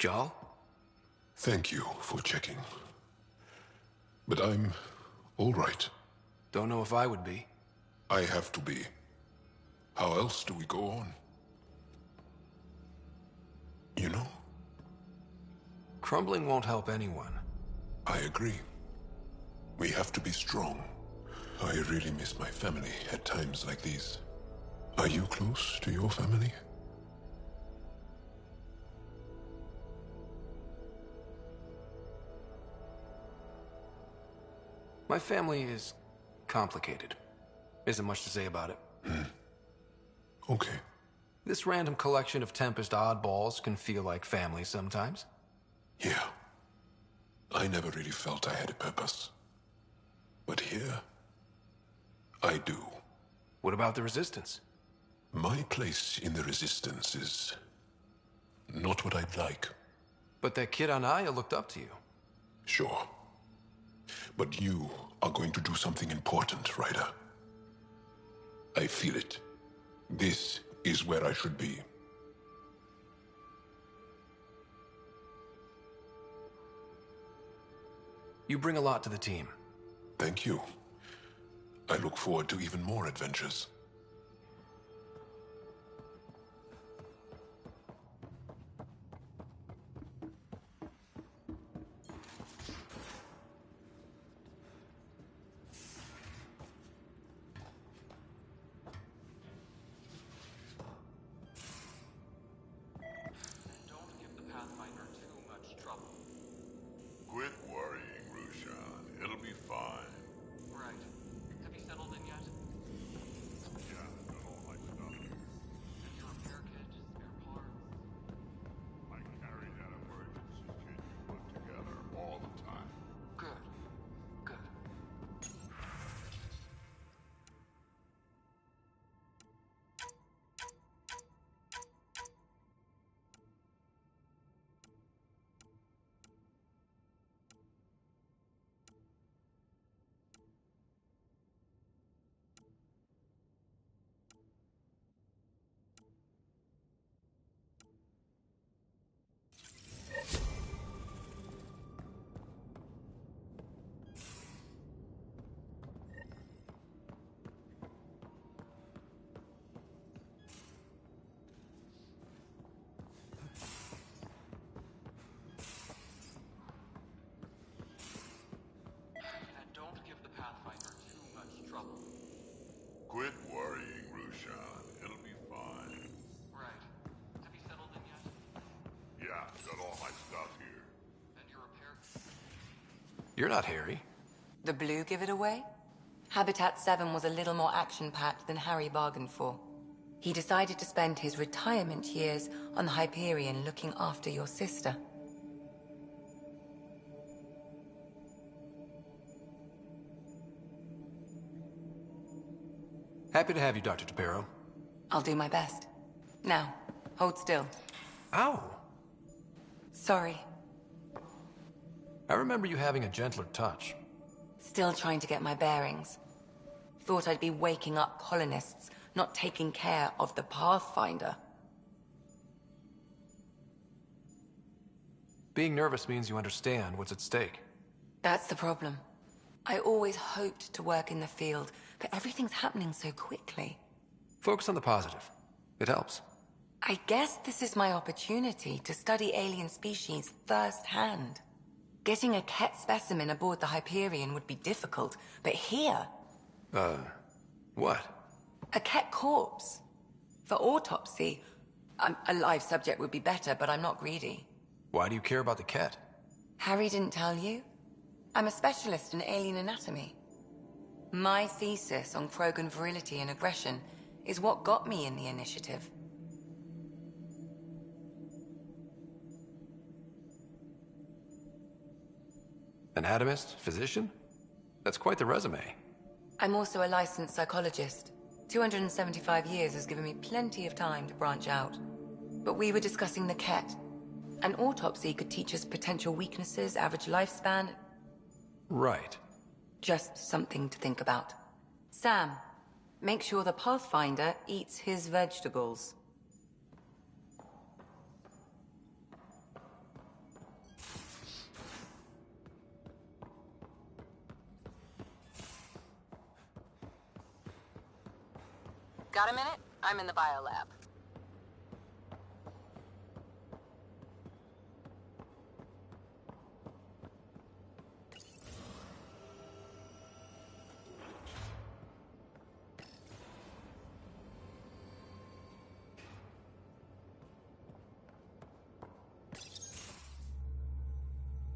Jarl? Thank you for checking. But I'm all right. Don't know if I would be. I have to be. How else do we go on? You know? Crumbling won't help anyone. I agree. We have to be strong. I really miss my family at times like these. Are you close to your family? My family is complicated. Isn't much to say about it. Okay. This random collection of Tempest oddballs can feel like family sometimes. Yeah. I never really felt I had a purpose. But here, I do. What about the Resistance? My place in the Resistance is not what I'd like. But that kid on Aya looked up to you. Sure. But you are going to do something important, Ryder. I feel it. This is where I should be. You bring a lot to the team. Thank you. I look forward to even more adventures. Don't give the Pathfinder too much trouble. Quit worrying, Rushan. It'll be fine. Right. Have you settled in yet? Yeah, got all my stuff. And your repair kit, spare parts? I carry that emergency kit you put together all the time. Good. Good. And don't give the Pathfinder too much trouble. Quit worrying, Rushan. It'll be fine. Right. Have you settled in yet? Yeah, got all my stuff here. And your repair... You're not Harry. The blue give it away? Habitat 7 was a little more action-packed than Harry bargained for. He decided to spend his retirement years on the Hyperion looking after your sister. Happy to have you, Dr. Tapero. I'll do my best. Now, hold still. Ow! Sorry. I remember you having a gentler touch. Still trying to get my bearings. Thought I'd be waking up colonists, not taking care of the Pathfinder. Being nervous means you understand what's at stake. That's the problem. I always hoped to work in the field, but everything's happening so quickly. Focus on the positive. It helps. I guess this is my opportunity to study alien species firsthand. Getting a Kett specimen aboard the Hyperion would be difficult, but here... What? A Kett corpse. For autopsy, a live subject would be better, but I'm not greedy. Why do you care about the Kett? Harry didn't tell you? I'm a specialist in alien anatomy. My thesis on Krogan virility and aggression is what got me in the Initiative. Anatomist? Physician? That's quite the resume. I'm also a licensed psychologist. 275 years has given me plenty of time to branch out. But we were discussing the Kett. An autopsy could teach us potential weaknesses, average lifespan. Right. Just something to think about. Sam, make sure the Pathfinder eats his vegetables. Got a minute? I'm in the biolab.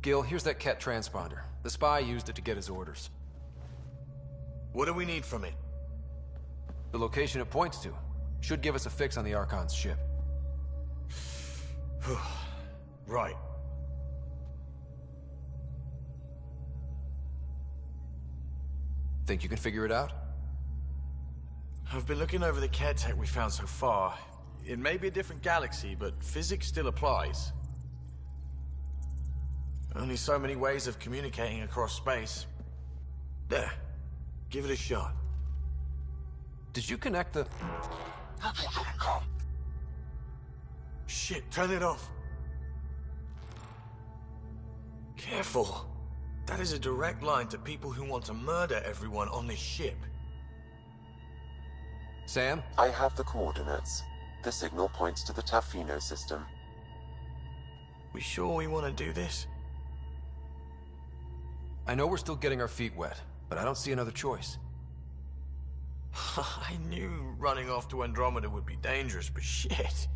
Gil, here's that Kett transponder. The spy used it to get his orders. What do we need from it? The location it points to should give us a fix on the Archon's ship. Right. Think you can figure it out? I've been looking over the Kett tech we found so far. It may be a different galaxy, but physics still applies. Only so many ways of communicating across space. There. Give it a shot. Did you connect the... Shit, turn it off. Careful. That is a direct line to people who want to murder everyone on this ship. Sam? I have the coordinates. The signal points to the Tafino system. We sure we want to do this? I know we're still getting our feet wet, but I don't see another choice. I knew running off to Andromeda would be dangerous, but shit.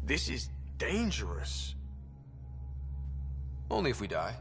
This is dangerous. Only if we die.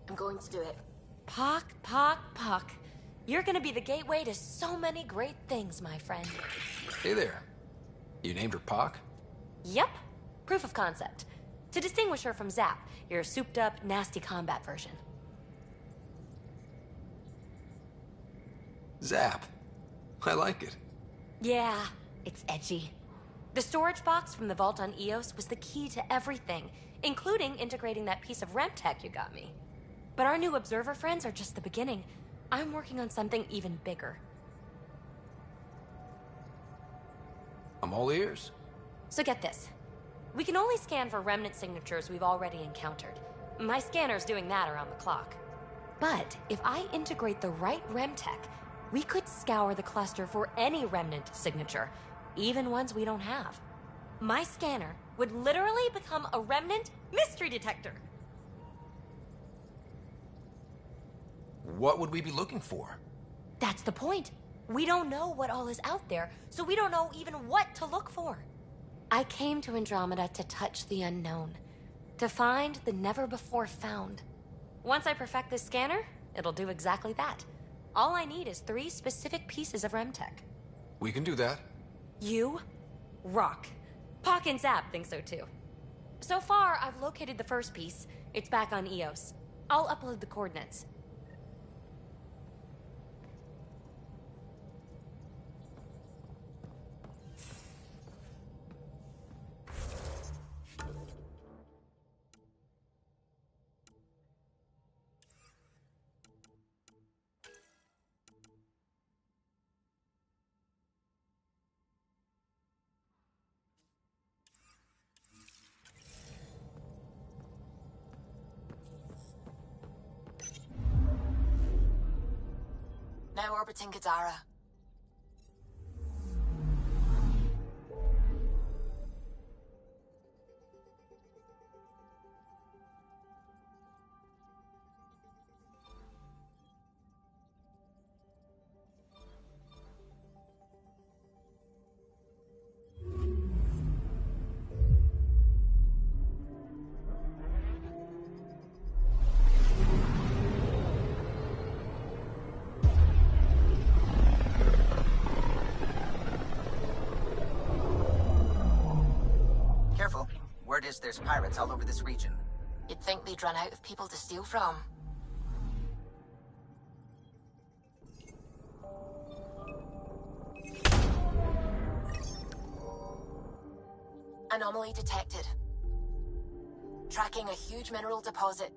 I'm going to do it. Pock, Pock, Pock. You're gonna be the gateway to so many great things, my friend. Hey there. You named her Pac? Yep. Proof of concept. To distinguish her from Zap, your souped-up, nasty combat version. Zap. I like it. Yeah, it's edgy. The storage box from the vault on Eos was the key to everything, including integrating that piece of rem tech you got me. But our new observer friends are just the beginning. I'm working on something even bigger. I'm all ears. So get this. We can only scan for remnant signatures we've already encountered. My scanner's doing that around the clock. But if I integrate the right rem tech, we could scour the cluster for any remnant signature, even ones we don't have. My scanner would literally become a remnant mystery detector. What would we be looking for? That's the point. We don't know what all is out there, so we don't know even what to look for. I came to Andromeda to touch the unknown, to find the never-before-found. Once I perfect this scanner, it'll do exactly that. All I need is 3 specific pieces of remtech. We can do that. You rock. Pock and Zap think so too. So far, I've located the first piece. It's back on Eos. I'll upload the coordinates. Now orbiting Kadara. Careful. Word is there's pirates all over this region. You'd think they'd run out of people to steal from. Anomaly detected. Tracking a huge mineral deposit.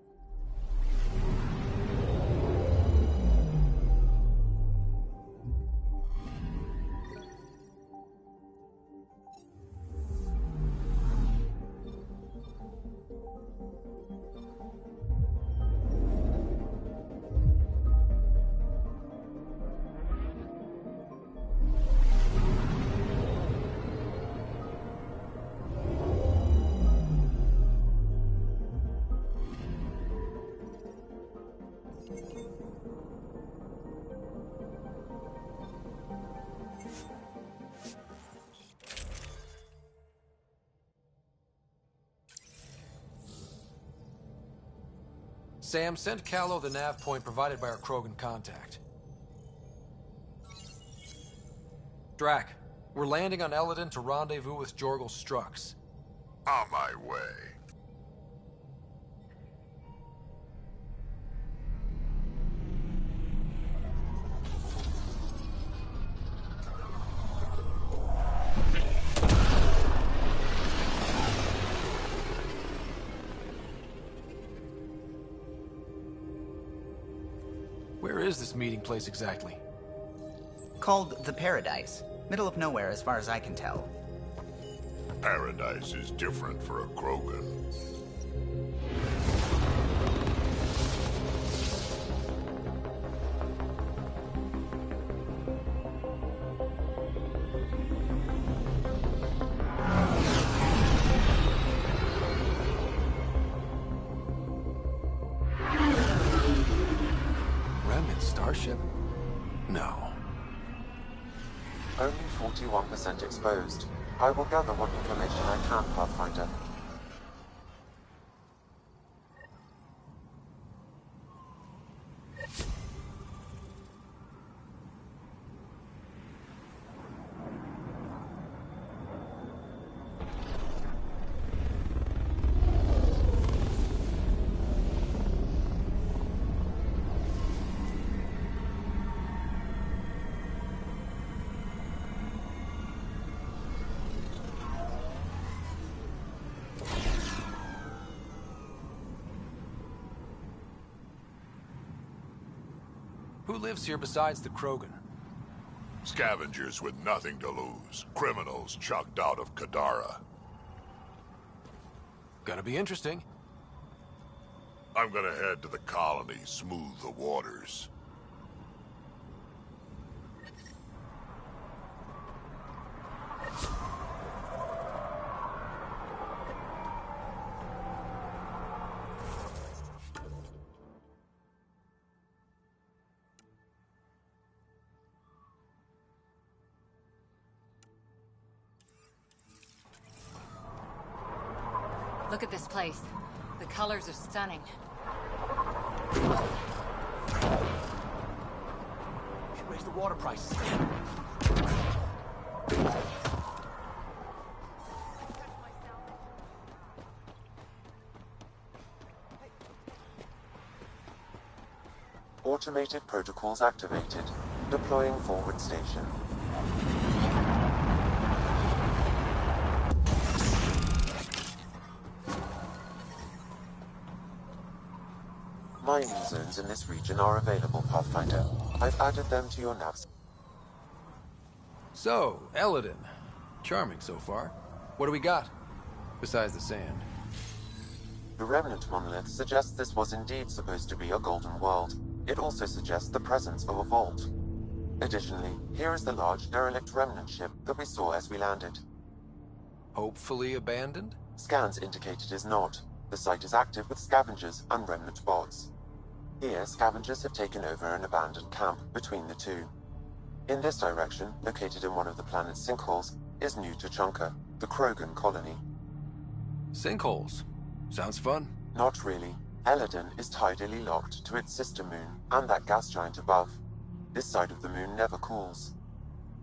Sam, send Callow the nav point provided by our Krogan contact. Drac, we're landing on Eladin to rendezvous with Jorgal Strux. On my way. Where is this meeting place exactly? Called the Paradise. Middle of nowhere as far as I can tell. Paradise is different for a Krogan. Remnant starship? No. Only 41% exposed. I will gather what information I can, Pathfinder. Who lives here besides the Krogan? Scavengers with nothing to lose. Criminals chucked out of Kadara. Gonna be interesting. I'm gonna head to the colony, smooth the waters. Look at this place. The colors are stunning. Raise the water prices. Automated protocols activated. Deploying forward station. Mining zones in this region are available, Pathfinder. I've added them to your navs. So, Eladin. Charming so far. What do we got? Besides the sand. The Remnant monolith suggests this was indeed supposed to be a golden world. It also suggests the presence of a vault. Additionally, here is the large derelict Remnant ship that we saw as we landed. Hopefully abandoned? Scans indicate it is not. The site is active with scavengers and Remnant bots. Here, scavengers have taken over an abandoned camp between the two. In this direction, located in one of the planet's sinkholes, is New Tuchanka, the Krogan colony. Sinkholes? Sounds fun. Not really. Eladin is tidally locked to its sister moon and that gas giant above. This side of the moon never cools.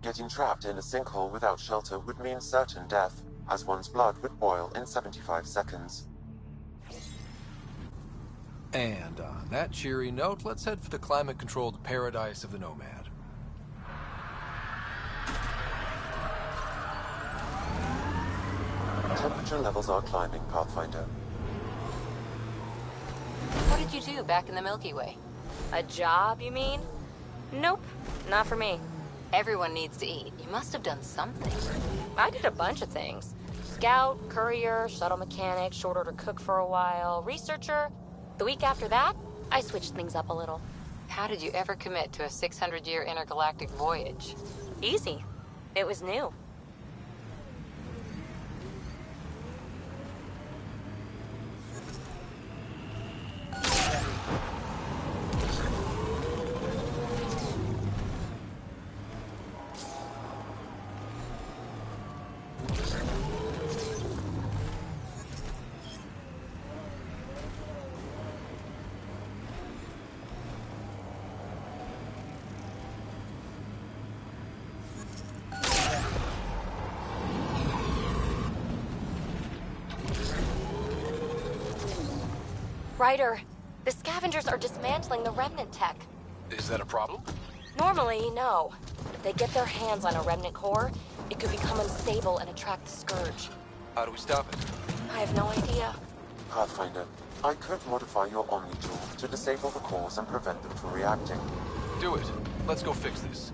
Getting trapped in a sinkhole without shelter would mean certain death, as one's blood would boil in 75 seconds. And on that cheery note, let's head for the climate-controlled paradise of the Nomad. Temperature levels are climbing, Pathfinder. What did you do back in the Milky Way? A job, you mean? Nope, not for me. Everyone needs to eat. You must have done something. I did a bunch of things. Scout, courier, shuttle mechanic, short order cook for a while, researcher. The week after that, I switched things up a little. How did you ever commit to a 600-year intergalactic voyage? Easy. It was new. Ryder, the scavengers are dismantling the Remnant tech. Is that a problem? Normally, no. If they get their hands on a Remnant core, it could become unstable and attract the Scourge. How do we stop it? I have no idea. Pathfinder, I could modify your Omni tool to disable the cores and prevent them from reacting. Do it. Let's go fix this.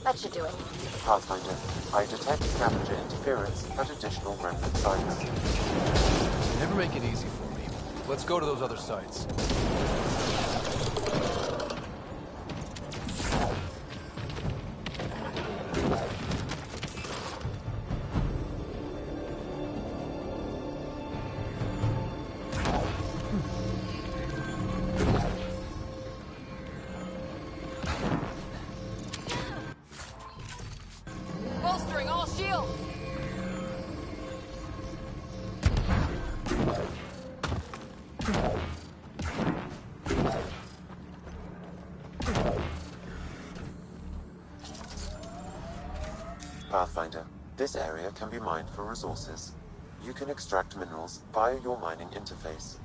That should do it. Pathfinder, I detect scavenger interference at additional Remnant sites. You never make it easy for me. Let's go to those other sites. Bolstering all shields! Pathfinder, this area can be mined for resources. You can extract minerals via your mining interface.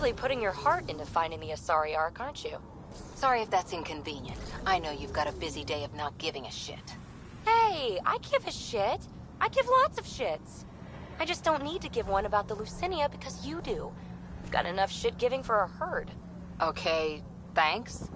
really putting your heart into finding the Asari Ark, aren't you? Sorry if that's inconvenient. I know you've got a busy day of not giving a shit. Hey, I give a shit. I give lots of shits. I just don't need to give one about the Lucinia because you do. I've got enough shit giving for a herd. Okay, thanks.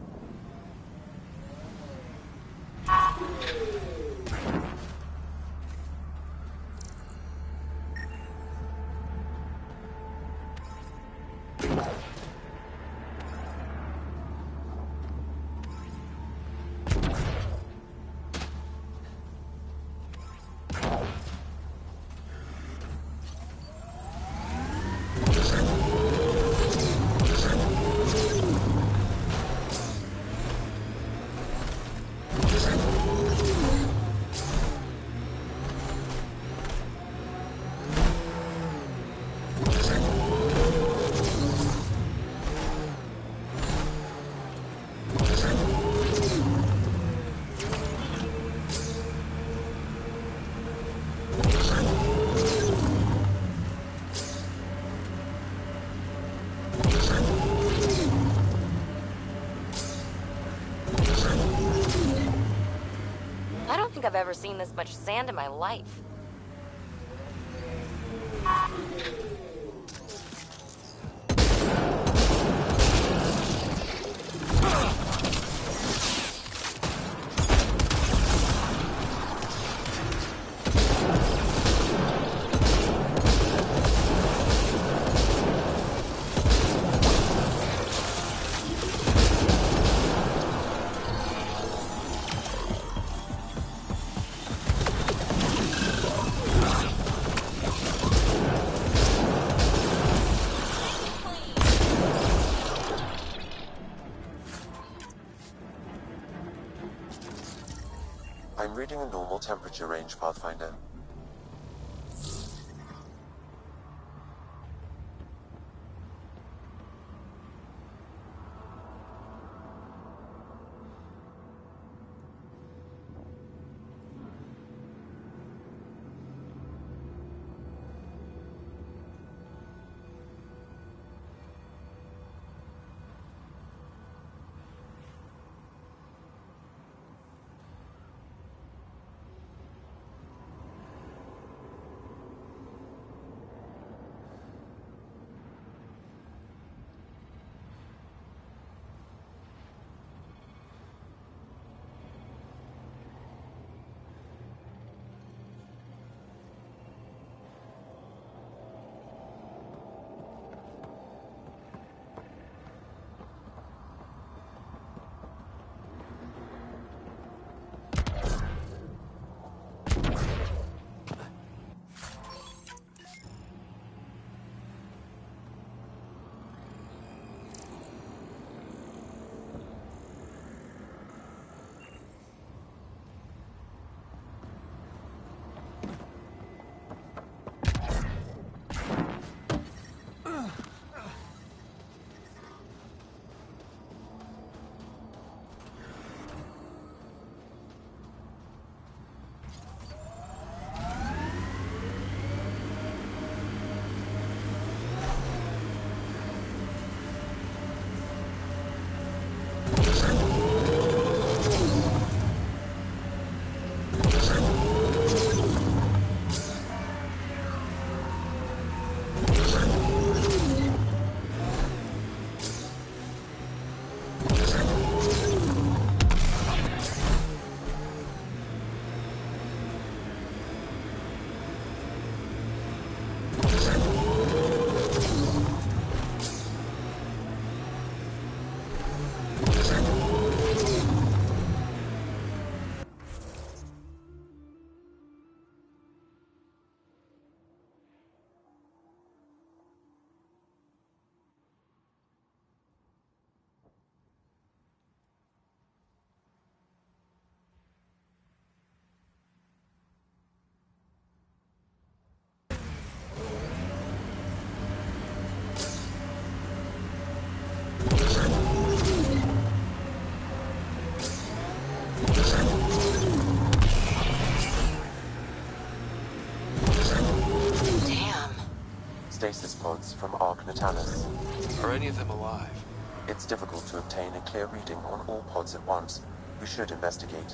I don't think I've ever seen this much sand in my life. I'm reading a normal temperature range, Pathfinder. stasis pods from Ark Natalis. Are any of them alive? It's difficult to obtain a clear reading on all pods at once. We should investigate.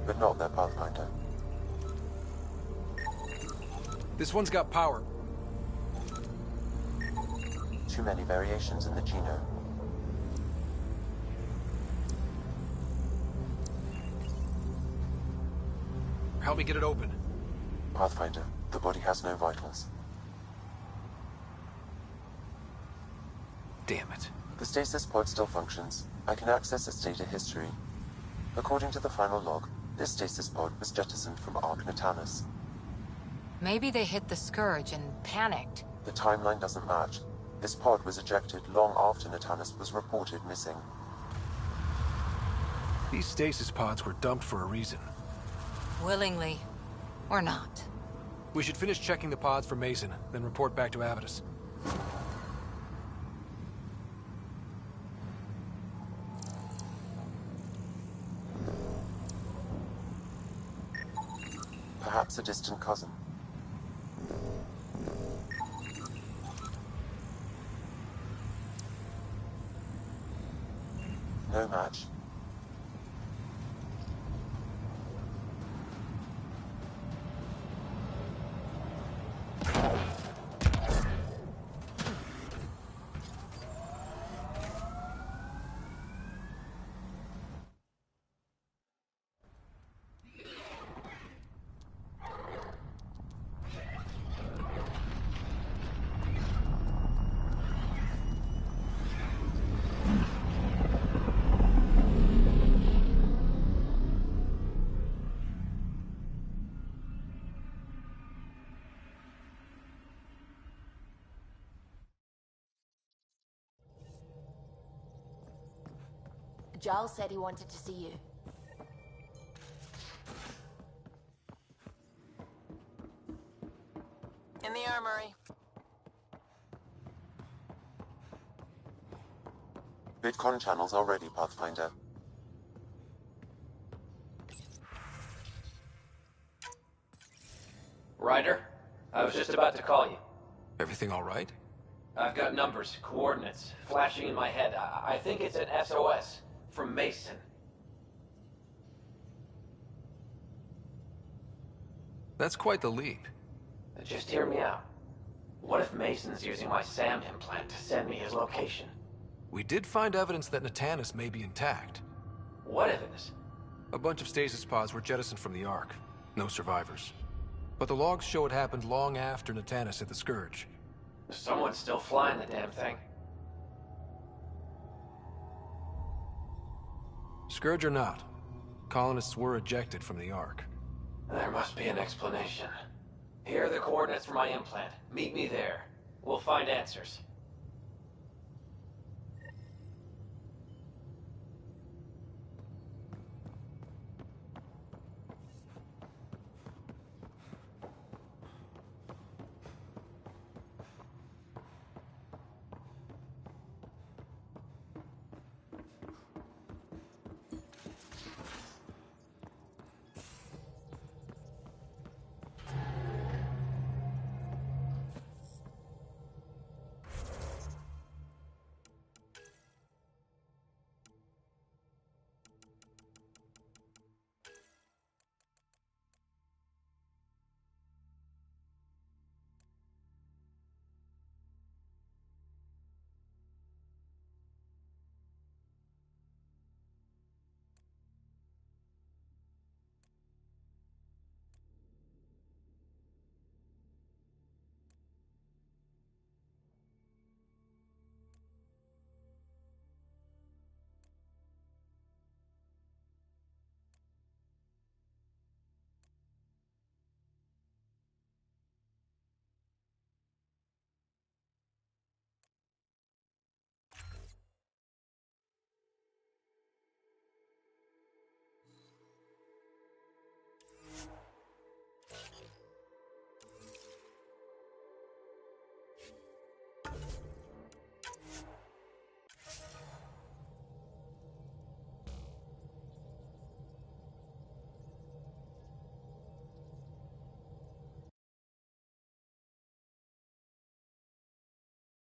But not their Pathfinder. This one's got power. Too many variations in the genome. Help me get it open. Pathfinder, the body has no vitals. Damn it. The stasis pod still functions. I can access its data history. According to the final log, this stasis pod was jettisoned from Ark Natalis. Maybe they hit the Scourge and panicked. The timeline doesn't match. This pod was ejected long after Natalis was reported missing. These stasis pods were dumped for a reason. Willingly. Or not. We should finish checking the pods for Mason, then report back to Avitus. Perhaps a distant cousin. No match. Giles said he wanted to see you. In the armory. Bitcon channels are ready, Pathfinder. Ryder, I was just about to call you. Everything all right? I've got numbers, coordinates, flashing in my head. I think it's an SOS from Mason. That's quite the leap. Just hear me out. What if Mason's using my SAM implant to send me his location? We did find evidence that Natalis may be intact. What evidence? A bunch of stasis pods were jettisoned from the Ark. No survivors. But the logs show it happened long after Natalis hit the Scourge. Someone's still flying the damn thing. Scourge or not, colonists were ejected from the Ark. There must be an explanation. Here are the coordinates for my implant. Meet me there. We'll find answers.